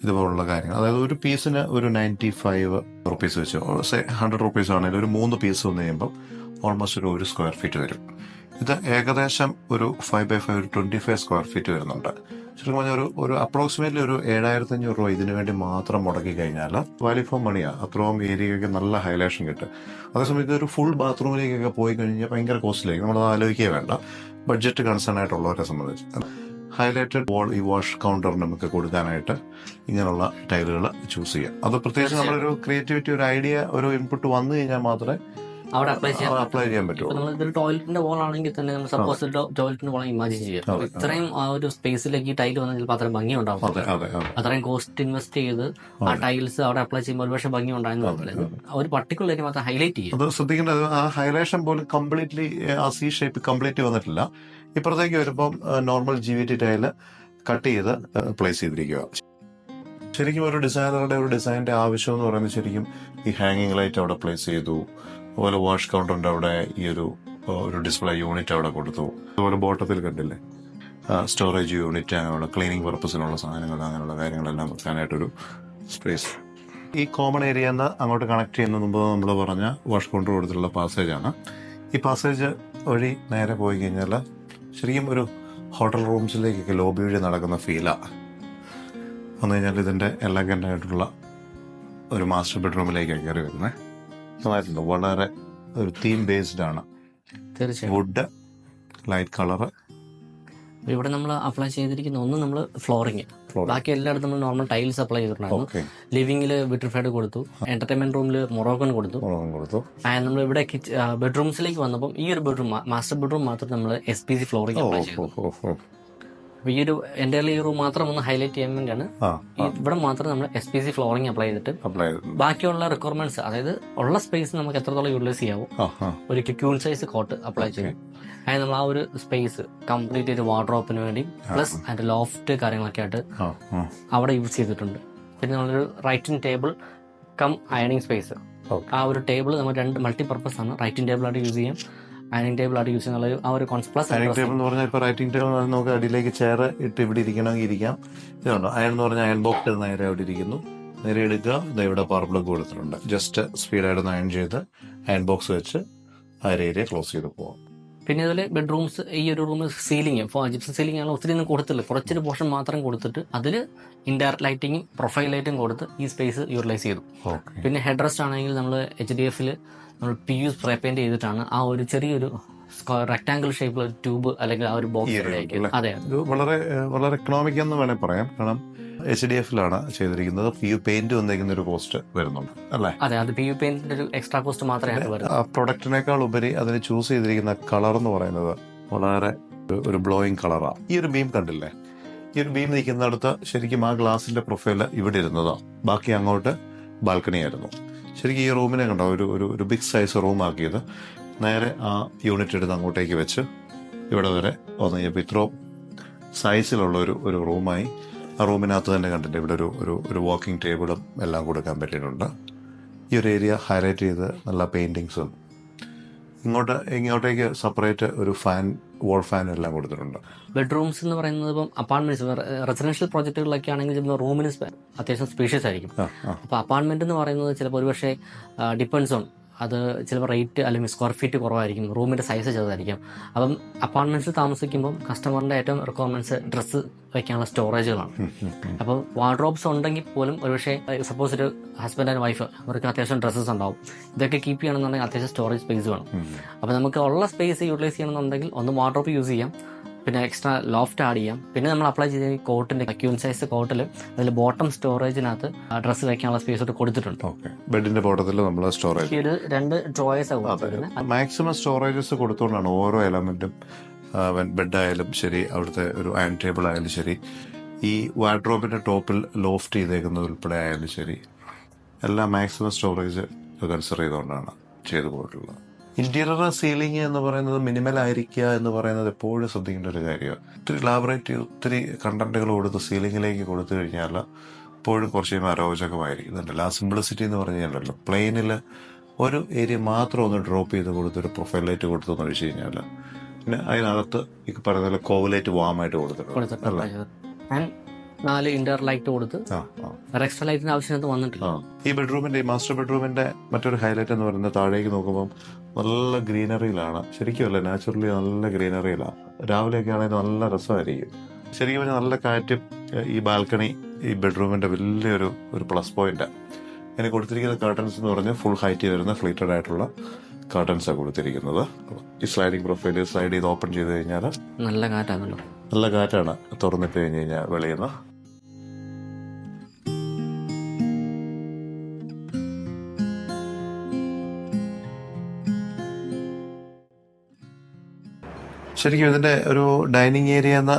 ഇതുപോലുള്ള കാര്യങ്ങൾ, അതായത് ഒരു പീസിന് ഒരു 95 റുപ്പീസ് വെച്ച് 100 റുപ്പീസ് ആണെങ്കിൽ ഒരു 3 പീസ് വന്നു കഴിയുമ്പോൾ ഓൾമോസ്റ്റ് ഒരു സ്ക്വയർ ഫീറ്റ് വരും. ഇത് ഏകദേശം ഒരു 5x5 ഒരു 25 സ്ക്വയർ ഫീറ്റ് വരുന്നുണ്ട്. ശരിക്കും പറഞ്ഞാൽ ഒരു അപ്രോക്സിമേറ്റ്ലി ഒരു 7,500 രൂപ ഇതിനു വേണ്ടി മാത്രം മുടക്കി കഴിഞ്ഞാൽ വാല്യൂ ഫോർ മണിയാണ്. അത്രയും ഏരിയയ്ക്ക് നല്ല ഹൈലൈഷൻ കിട്ടും. അതേസമയം ഇതൊരു ഫുൾ ബാത്റൂമിലേക്കൊക്കെ പോയി കഴിഞ്ഞാൽ ഭയങ്കര കോസ്റ്റ്ലിയായിരിക്കും. നമ്മളത് ആലോചിക്കുക വേണ്ട. ബഡ്ജറ്റ് കൺസേൺ ആയിട്ടുള്ളവരെ സംബന്ധിച്ച് ഹൈലൈറ്റഡ് ഈ വാഷ് കൗണ്ടർ നമുക്ക് കൊടുക്കാനായിട്ട് ഇങ്ങനെയുള്ള ടൈലുകൾ ചൂസ് ചെയ്യാം. അത് പ്രത്യേകിച്ച് നമ്മളൊരു ക്രിയേറ്റിവിറ്റി, ഒരു ഐഡിയ, ഒരു ഇൻപുട്ട് വന്നു കഴിഞ്ഞാൽ മാത്രമേ അവിടെ അപ്ലൈ ചെയ്യാൻ പറ്റും. നമ്മളിതൊരു ടോയ്ലറ്റിന്റെ വോൾ ആണെങ്കിൽ തന്നെ നമ്മൾ സപ്പോസ് ടോയ്ലറ്റിന്റെ വോൾ ഇമാജിൻ ചെയ്യാം. ഇത്രയും ആ ഒരു സ്പേസിലേക്ക് ഈ ടൈൽ വന്നാൽ ചിലപ്പോൾ അത്രയും ഭംഗി ഉണ്ടാവും. അത്രയും കോസ്റ്റ് ഇൻവെസ്റ്റ് ചെയ്ത് ആ ടൈൽസ് അവിടെ അപ്ലൈ ചെയ്യുമ്പോൾ ഒരുപക്ഷെ ഭംഗി ഉണ്ടായിരുന്നു. ഒരു പർട്ടിക്കുലർ ഏരിയ മാത്രം ഹൈലൈറ്റ് ചെയ്യും. അത് ശ്രദ്ധിക്കേണ്ടത് ആ ഹൈലൈഷൻ പോലും കംപ്ലീറ്റ്ലി ആ സി ഷേപ്പ് കംപ്ലീറ്റ് വന്നിട്ടില്ല. ഇപ്പുറത്തേക്ക് വരുമ്പം നോർമൽ GVT ടൈല് കട്ട് ചെയ്ത് പ്ലേസ് ചെയ്തിരിക്കുക. ശരിക്കും ഒരു ഡിസൈനറുടെ ഒരു ഡിസൈനിന്റെ ആവശ്യം എന്ന് പറയുന്നത് ശരിക്കും ഈ ഹാങ്ങിങ് ലൈറ്റ് അവിടെ പ്ലേസ് ചെയ്തു, അതുപോലെ വാഷ് കൗണ്ടറിന്റെ അവിടെ ഈ ഒരു ഡിസ്പ്ലേ യൂണിറ്റ് അവിടെ കൊടുത്തു, അതുപോലെ ബോട്ടത്തിൽ കണ്ടില്ലേ സ്റ്റോറേജ് യൂണിറ്റ്, അങ്ങനെയുള്ള ക്ലീനിങ് പർപ്പസിനുള്ള സാധനങ്ങൾ, അങ്ങനെയുള്ള കാര്യങ്ങളെല്ലാം വെക്കാനായിട്ടൊരു സ്പേസ്. ഈ കോമൺ ഏരിയ നിന്ന് അങ്ങോട്ട് കണക്ട് ചെയ്യുന്ന മുമ്പ് നമ്മൾ പറഞ്ഞ വാഷ് കൗണ്ടർ കൊടുത്തിട്ടുള്ള പാസേജാണ്. ഈ പാസേജ് വഴി നേരെ പോയി കഴിഞ്ഞാൽ ശരിക്കും ഒരു ഹോട്ടൽ റൂംസിലേക്കൊക്കെ ലോബി വഴി നടക്കുന്ന ഫീലാണ് വന്നു കഴിഞ്ഞാൽ ഇതിൻ്റെ എലഗൻ്റ് ആയിട്ടുള്ള ഒരു മാസ്റ്റർ ബെഡ്റൂമിലേക്കാണ് കയറി വരുന്നത്. നന്നായിട്ടുണ്ട്. വളരെ ഒരു തീം ബേസ്ഡ് ആണ്. തീർച്ചയായും വുഡ്, ലൈറ്റ് കളറ്. ഇവിടെ നമ്മൾ അപ്ലൈ ചെയ്തിരിക്കുന്ന ഒന്ന് നമ്മൾ ഫ്ലോറിങ്, ബാക്കി എല്ലായിടത്തും നമ്മൾ നോർമൽ ടൈൽസ് അപ്ലൈ ചെയ്തിട്ടുണ്ടായിരുന്നു. ലിവിംഗിൽ വിട്രിഫൈഡ് കൊടുത്തു, എന്റർടൈൻമെന്റ് റൂമിൽ മൊറോക്കൻ കൊടുത്തു. നമ്മൾ ഇവിടെ ബെഡ്റൂംസിലേക്ക് വന്നപ്പോൾ ഈ ഒരു ബെഡ്റൂം, മാസ്റ്റർ ബെഡ്റൂം മാത്രം നമ്മൾ SPC ഫ്ലോറിംഗ് അപ്ലൈ ചെയ്തു. ഈ ഒരു എൻ്റെ ഈ റൂം മാത്രം ഒന്ന് ഹൈലൈറ്റ് ചെയ്യാൻ വേണ്ടിയാണ് ഇവിടെ മാത്രം നമ്മൾ SPC ഫ്ലോറിംഗ് അപ്ലൈ ചെയ്തിട്ട് ബാക്കിയുള്ള റിക്വയർമെന്റ്സ്, അതായത് ഉള്ള സ്പേസ് നമുക്ക് എത്രത്തോളം യൂട്ടിലൈസ് ചെയ്യാവും ഒരു ക്യൂൺ സൈസ് കോട്ട് അപ്ലൈ ചെയ്യും. അതിന് നമ്മൾ ആ ഒരു സ്പേസ് കംപ്ലീറ്റ് ഒരു വാർഡ്രോപ്പിന് വേണ്ടി പ്ലസ് അതിന്റെ ലോഫ്റ്റ് കാര്യങ്ങളൊക്കെ ആയിട്ട് അവിടെ യൂസ് ചെയ്തിട്ടുണ്ട്. പിന്നെ നമ്മളൊരു റൈറ്റിംഗ് ടേബിൾ കം അയണിങ് സ്പേസ്. ആ ഒരു ടേബിൾ നമ്മൾ 2 മൾട്ടിപർപ്പസ് ആണ്. റൈറ്റിംഗ് ടേബിൾ ആയിട്ട് യൂസ് ചെയ്യാം, അയണിംഗ് ടേബിൾ ആയിട്ട് യൂസ് ചെയ്യുന്ന ആ ഒരു കോൺസെപ്റ്റ്. അയണിംഗ് ടേബിൾ എന്ന് പറഞ്ഞാൽ ഇപ്പോൾ റൈറ്റിംഗ് ടേബിൾ നമുക്ക് അടിയിലേക്ക് ചെയർ ഇട്ട് ഇവിടെ ഇരിക്കണമെങ്കിൽ ഇരിക്കാം. ഇതുണ്ടോ അയൺ എന്ന് പറഞ്ഞാൽ അയൺ ബോക്സ് നേരെ അവിടെ ഇരിക്കുന്നു, നേരെ എടുക്കുക. ഇവിടെ പവർ പ്ലഗ് കൊടുത്തിട്ടുണ്ട്. ജസ്റ്റ് സ്പീഡായിട്ട് അയൺ ചെയ്ത് അയൺ ബോക്സ് വെച്ച് ആ ഏരിയ ക്ലോസ് ചെയ്ത് പോവാം. പിന്നെ അതുപോലെ ബെഡ്റൂംസ്, ഈ ഒരു റൂം സീലിംഗ് ജിപ്സം സീലിംഗ് ആണ് ഒത്തിരി ഒന്നും കൊടുത്തില്ല, കുറച്ചൊരു പോർഷൻ മാത്രം കൊടുത്തിട്ട് അതിൽ ഇൻഡയറക്റ്റ് ലൈറ്റിങ്ങും പ്രൊഫൈൽ ലൈറ്റും കൊടുത്ത് ഈ സ്പേസ് യൂട്ടിലൈസ് ചെയ്തു. പിന്നെ ഹെഡ് റെസ്റ്റ് ആണെങ്കിൽ നമ്മൾ HDF നമ്മൾ PU സ്പ്രേ പെയിന്റ് ചെയ്തിട്ടാണ് ആ ഒരു ചെറിയൊരു റെക്ടാംഗിൾ ഷേപ്പിൽ ഒരു ട്യൂബ് അല്ലെങ്കിൽ ആ ഒരു ബോക്സ്. അതെ, ഇത് വളരെ വളരെ എക്കണോമിക് എന്ന് വേണേൽ പറയാം. കാരണം HDF ചെയ്തിരിക്കുന്നത്. PU പെയിന്റ് വന്നിരിക്കുന്ന ഒരു കോസ്റ്റ് വരുന്നുണ്ട് അല്ലേ? അതെ, അത് PU പെയിന്റിന്റെ ഒരു എക്സ്ട്രാ കോസ്റ്റ് മാത്രമേ വരുന്നത്. ആ പ്രൊഡക്റ്റിനേക്കാൾ ഉപരി അതിന് ചൂസ് ചെയ്തിരിക്കുന്ന കളർ എന്ന് പറയുന്നത് വളരെ ഒരു ബ്ലോയിങ് കളറാണ്. ഈ ഒരു ബീം കണ്ടില്ലേ? ഈ ഒരു ബീം നിൽക്കുന്നിടത്ത് ശരിക്കും ആ ഗ്ലാസിന്റെ പ്രൊഫൈല് ഇവിടെ ഇരുന്നതോ, ബാക്കി അങ്ങോട്ട് ബാൽക്കണി ആയിരുന്നു. ശരിക്കും ഈ റൂമിനെ കണ്ടോ ഒരു ബിഗ് സൈസ് റൂമാക്കിയത്. നേരെ ആ യൂണിറ്റ് എടുത്ത് അങ്ങോട്ടേക്ക് വെച്ച് ഇവിടെ വരെ വന്നു കഴിഞ്ഞപ്പോൾ ഇത്രയും സൈസിലുള്ള ഒരു റൂമായി. ആ റൂമിനകത്ത് തന്നെ കണ്ടിട്ട് ഇവിടെ ഒരു വാക്കിംഗ് ടേബിളും എല്ലാം കൊടുക്കാൻ പറ്റിയിട്ടുണ്ട്. ഈ ഒരു ഏരിയ ഹൈലൈറ്റ് ചെയ്ത് നല്ല പെയിൻറ്റിങ്സും ഇങ്ങോട്ടേക്ക് സെപ്പറേറ്റ് ഒരു വാൾ ഫാൻ എല്ലാം കൊടുത്തിട്ടുണ്ട്. ബെഡ്റൂംസ് എന്ന് പറയുന്നത് ഇപ്പം അപ്പാർട്ട്മെന്റ്സ് റെസിഡൻഷ്യൽ പ്രോജക്റ്റുകളിലൊക്കെ ആണെങ്കിൽ ചിലപ്പോൾ റൂമിന് അത്യാവശ്യം സ്പേഷ്യസ് ആയിരിക്കും. അപ്പോൾ അപ്പാർട്ട്മെന്റ് എന്ന് പറയുന്നത് ചിലപ്പോൾ ഒരുപക്ഷെ ഡിപ്പെൻഡ്സ് ഓൺ അത് ചിലപ്പോൾ റേറ്റ് അല്ലെങ്കിൽ സ്ക്വയർ ഫീറ്റ് കുറവായിരിക്കും, റൂമിന്റെ സൈസ് ചെറുതായിരിക്കും. അപ്പം അപ്പാർട്ട്മെന്റ്സിൽ താമസിക്കുമ്പോൾ കസ്റ്റമറിന്റെ ഏറ്റവും റിക്വയർമെന്റ്സ് ഡ്രസ്സ് വയ്ക്കാനുള്ള സ്റ്റോറേജുകളാണ്. അപ്പോൾ വാർഡ്രോബ്സ് ഉണ്ടെങ്കിൽ പോലും ഒരുപക്ഷെ സപ്പോസ് ഒരു ഹസ്ബൻഡ് ആൻഡ് വൈഫ് അവർക്ക് അത്യാവശ്യം ഡ്രസ്സസ് ഉണ്ടാവും. ഇതൊക്കെ കീപ്പ് ചെയ്യണമെന്നുണ്ടെങ്കിൽ അത്യാവശ്യം സ്റ്റോറേജ് സ്പേസ് വേണം. അപ്പോൾ നമുക്ക് ഉള്ള സ്പേസ് യൂട്ടിലൈസ് ചെയ്യണമെന്നുണ്ടെങ്കിൽ ഒന്ന് വാർഡ്രോബ് യൂസ് ചെയ്യാം, പിന്നെ എക്സ്ട്രാ ലോഫ്റ്റ് ആഡ് ചെയ്യാം. പിന്നെ നമ്മൾ അപ്ലൈ ചെയ്ത കോട്ടിന്റെ ക്യൂൻ സൈസ് കോട്ടിൽ അതിൽ ബോട്ടം സ്റ്റോറേജിനകത്ത് ഡ്രസ്സ് വെക്കാനുള്ള സ്പേസ് കൊടുത്തിട്ടുണ്ട്. ബെഡിന്റെ ബോട്ടത്തിൽ നമ്മൾ സ്റ്റോറേജ് ഒരു 2 ഡ്രോയേഴ്സ് മാക്സിമം സ്റ്റോറേജസ് കൊടുത്തുകൊണ്ടാണ് ഓരോ എലമെന്റും. ബെഡായാലും ശരി, അവിടുത്തെ ഒരു അയൺ ടേബിൾ ആയാലും ശരി, ഈ വാർഡ്രോബിന്റെ ടോപ്പിൽ ലോഫ്റ്റ് ചെയ്തേക്കുന്നത് ഉൾപ്പെടെ ആയാലും ശരി, എല്ലാം മാക്സിമം സ്റ്റോറേജ് കൺസിഡർ ചെയ്തുകൊണ്ടാണ് ചെയ്തു പോയിട്ടുള്ളത്. ഇന്റീരിയർ സീലിംഗ് എന്ന് പറയുന്നത് മിനിമൽ ആയിരിക്കുക എന്ന് പറയുന്നത് എപ്പോഴും ശ്രദ്ധിക്കേണ്ട ഒരു കാര്യമാണ്. ഒത്തിരി ഇലാബറേറ്റ് ചെയ്ത് ഒത്തിരി കണ്ടന്റുകൾ കൊടുത്ത് സീലിംഗിലേക്ക് കൊടുത്തു കഴിഞ്ഞാൽ എപ്പോഴും കുറച്ച് അരോചകമായിരിക്കും. ഇതുണ്ടല്ലോ ആ സിംപ്ലിസിറ്റി എന്ന് പറഞ്ഞു കഴിഞ്ഞാൽ പ്ലെയിനിൽ ഒരു ഏരിയ മാത്രം ഒന്ന് ഡ്രോപ്പ് ചെയ്ത് കൊടുത്തൊരു പ്രൊഫൈൽ ലൈറ്റ് കൊടുത്തെന്ന് വെച്ച് കഴിഞ്ഞാൽ പിന്നെ അതിനകത്ത് ഈ പറയുന്ന പോലെ കോവലൈറ്റ് വാമായിട്ട് കൊടുത്തിട്ടുണ്ട് അല്ലേ. 4 ഇന്റർ ലൈറ്റ് കൊടുത്ത് എക്സ്ട്രാ ലൈറ്റിന്റെ ആവശ്യം വന്നിട്ടില്ല. ഈ ബെഡ്റൂമിന്റെ ഈ മാസ്റ്റർ ബെഡ്റൂമിന്റെ മറ്റൊരു ഹൈലൈറ്റ് എന്ന് പറയുന്നത് താഴേക്ക് നോക്കുമ്പോൾ നല്ല ഗ്രീനറിയിലാണ്. ശരിക്കും അല്ല, നാച്ചുറലി നല്ല ഗ്രീനറിയിലാണ്. രാവിലെയൊക്കെ ആണെങ്കിൽ നല്ല രസമായിരിക്കും. ശരിക്കും പറഞ്ഞാൽ നല്ല കാറ്റും. ഈ ബാൽക്കണി ഈ ബെഡ്റൂമിന്റെ വലിയൊരു പ്ലസ് പോയിന്റ്. അതിന് കൊടുത്തിരിക്കുന്ന കർട്ടൻസ് എന്ന് പറഞ്ഞാൽ ഫുൾ ഹൈറ്റ് വരുന്ന ഫ്ലീറ്റഡ് ആയിട്ടുള്ള കർട്ടൻസാണ് കൊടുത്തിരിക്കുന്നത്. ഈ സ്ലൈഡിംഗ് പ്രൊഫൈല് സ്ലൈഡ് ചെയ്ത് ഓപ്പൺ ചെയ്ത് കഴിഞ്ഞാൽ നല്ല കാറ്റാണല്ലോ, നല്ല കാറ്റാണ് തുറന്നിട്ട് കഴിഞ്ഞ് കഴിഞ്ഞാൽ വെളിയുന്ന. ശരിക്കും ഇതിന്റെ ഒരു ഡൈനിങ് ഏരിയ എന്ന്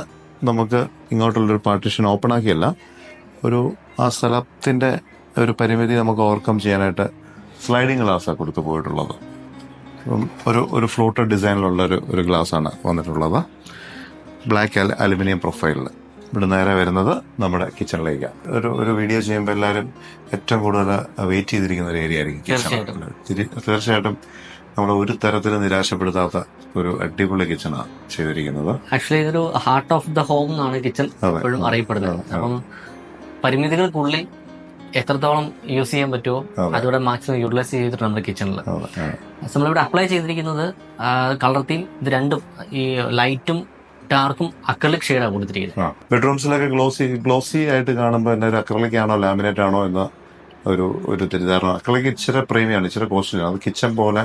നമുക്ക് ഇങ്ങോട്ടുള്ളൊരു പാർട്ടീഷൻ ഓപ്പൺ ആക്കിയല്ല, ആ സ്ഥലത്തിന്റെ ഒരു പരിമിതി നമുക്ക് ഓവർകം ചെയ്യാനായിട്ട് സ്ലൈഡിങ് ഗ്ലാസ്സാണ് കൊടുത്തു പോയിട്ടുള്ളത്. ഒരു ഫ്ലോട്ടഡ് ഡിസൈനിലുള്ള ഒരു ഗ്ലാസ്സാണ് വന്നിട്ടുള്ളത്. ബ്ലാക്ക് അലുമിനിയം പ്രൊഫൈലിൽ. ഇവിടെ നേരെ വരുന്നത് നമ്മുടെ കിച്ചണിലേക്കാണ്. ഒരു വീഡിയോ ചെയ്യുമ്പോൾ എല്ലാവരും ഏറ്റവും കൂടുതൽ വെയിറ്റ് ചെയ്തിരിക്കുന്ന ഒരു ഏരിയ ആയിരിക്കും കിച്ചൺ. തീർച്ചയായിട്ടും നമ്മൾ ഒരു തരത്തിലും നിരാശപ്പെടുത്താത്ത ഒരു അടിപൊളി കിച്ചണാണ് ചെയ്തിരിക്കുന്നത്. ആക്ച്വലി ഇതൊരു ഹാർട്ട് ഓഫ് ദ ഹോം എന്നാണ് കിച്ചൺ എപ്പോഴും അറിയപ്പെടുന്നത്. അപ്പം പരിമിതികൾക്കുള്ളിൽ എത്രത്തോളം യൂസ് ചെയ്യാൻ പറ്റുമോ അതോടെ മാക്സിമം യൂട്ടിലൈസ് ചെയ്തിട്ടുണ്ട് നമ്മുടെ കിച്ചണിൽ. നമ്മളിവിടെ അപ്ലൈ ചെയ്തിരിക്കുന്നത് കളർ തീം ഇത് രണ്ടും ഈ ലൈറ്റും ഡാർക്കും അക്രലിക് ഷെയ്ഡാണ് കൊടുത്തിരിക്കുന്നത്. ബെഡ്റൂംസിലൊക്കെ ഗ്ലോസി ആയിട്ട് കാണുമ്പോൾ എന്നെ ഒരു അക്രലിക് ആണോ ലാമിനേറ്റ് ആണോ എന്ന ഒരു തെറ്റിദ്ധാരണ. അക്രലിക് ഇച്ചിരി പ്രീമിയാണ്, ഇച്ചിരി കോസ്റ്റ്ലിയാണ്. അത് കിച്ചൺ പോലെ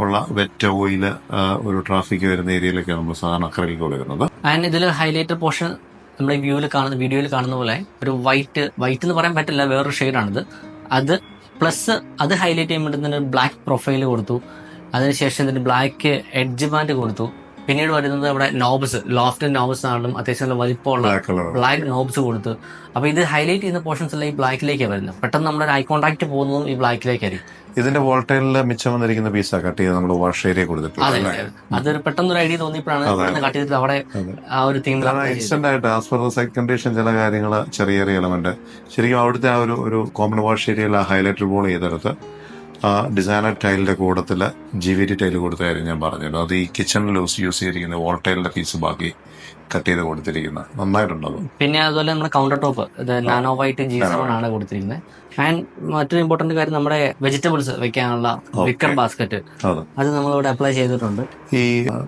ഉള്ള വെറ്റ് ഓയില് ഒരു ട്രാഫിക് വരുന്ന ഏരിയയിലൊക്കെ നമ്മൾ സാധാരണ അക്രലിക് കൊടുക്കുന്നത്. ആൻഡ് ഇതിൽ ഹൈലൈറ്റഡ് പോർഷൻ നമ്മുടെ വീഡിയോയിൽ കാണുന്ന പോലെ ഒരു വൈറ്റ് എന്ന് പറയാൻ പറ്റില്ല, വേറൊരു ഷെയ്ഡാണിത്. അത് പ്ലസ് അത് ഹൈലൈറ്റ് ചെയ്യാൻ വേണ്ടി ബ്ലാക്ക് പ്രൊഫൈൽ കൊടുത്തു. അതിനുശേഷം ഇതിന് ബ്ലാക്ക് എഡ്ജ് ബാൻഡ് കൊടുത്തു. പിന്നീട് വരുന്നത് അവിടെ നോബ്സ്, ലോഫ്റ്റ് നോബ്സ് ആണെങ്കിലും അത്യാവശ്യം നല്ല വലിപ്പമുള്ള ബ്ലാക്ക് നോബ്സ് കൊടുത്തു. അപ്പൊ ഇത് ഹൈലൈറ്റ് ചെയ്യുന്ന പോർഷൻസ് എല്ലാം ഈ ബ്ലാക്കിലേക്കാണ് വരുന്നത്. പെട്ടെന്ന് നമ്മുടെ ഐ കോൺടാക്ട് പോകുന്നതും ഈ ബ്ലാക്കിലേക്കായിരിക്കും. ഇതിന്റെ വോൾട്ടൈലിൽ മിച്ചം വന്നിരിക്കുന്ന പീസാ കട്ട് ചെയ്ത് നമ്മൾ വാഷ് ഏരിയ കൊടുത്തിട്ടുണ്ട്. അതൊരു പെട്ടെന്നൊരു ഐഡിയ തോന്നിയപ്പോഴാണ് കട്ട് ചെയ്തിട്ട് അവിടെ ആ ഒരു തീം ഇൻസ്റ്റന്റ് ആയിട്ട് ആസ് പെർ സൈറ്റ് കണ്ടീഷൻ ചില കാര്യങ്ങൾ ചെറിയ എലമെന്റ് ശരിക്കും അവിടുത്തെ ആ ഒരു കോമൺ വാഷ് ഏരിയയിൽ ആ ഹൈലൈറ്റർ ബോൾ ചെയ്തെടുത്ത് ആ ഡിസൈനർ ടൈലിന്റെ കൂടത്തിൽ GVT ടൈല് കൊടുത്ത കാര്യം ഞാൻ പറഞ്ഞല്ലോ. അത് ഈ കിച്ചണിൽ യൂസ് ചെയ്തിരിക്കുന്ന വോൾ ടൈലിന്റെ പീസ് ബാക്കി കട്ട് ചെയ്ത് കൊടുത്തിരിക്കുന്നത് നന്നായിട്ടുണ്ടത്. പിന്നെ അതുപോലെ നമ്മുടെ കൗണ്ടർ ടോപ്പ് ഇത് നാനോ വൈറ്റ് G-Stone ആണ് കൊടുത്തിരിക്കുന്നത്. ആൻഡ് മറ്റൊരു ഇമ്പോർട്ടന്റ് കാര്യം നമ്മുടെ വെജിറ്റബിൾസ് വെക്കാനുള്ള വിക്കർ ബാസ്ക്കറ്റ് അത് നമ്മളിവിടെ അപ്ലൈ ചെയ്തിട്ടുണ്ട്. ഈ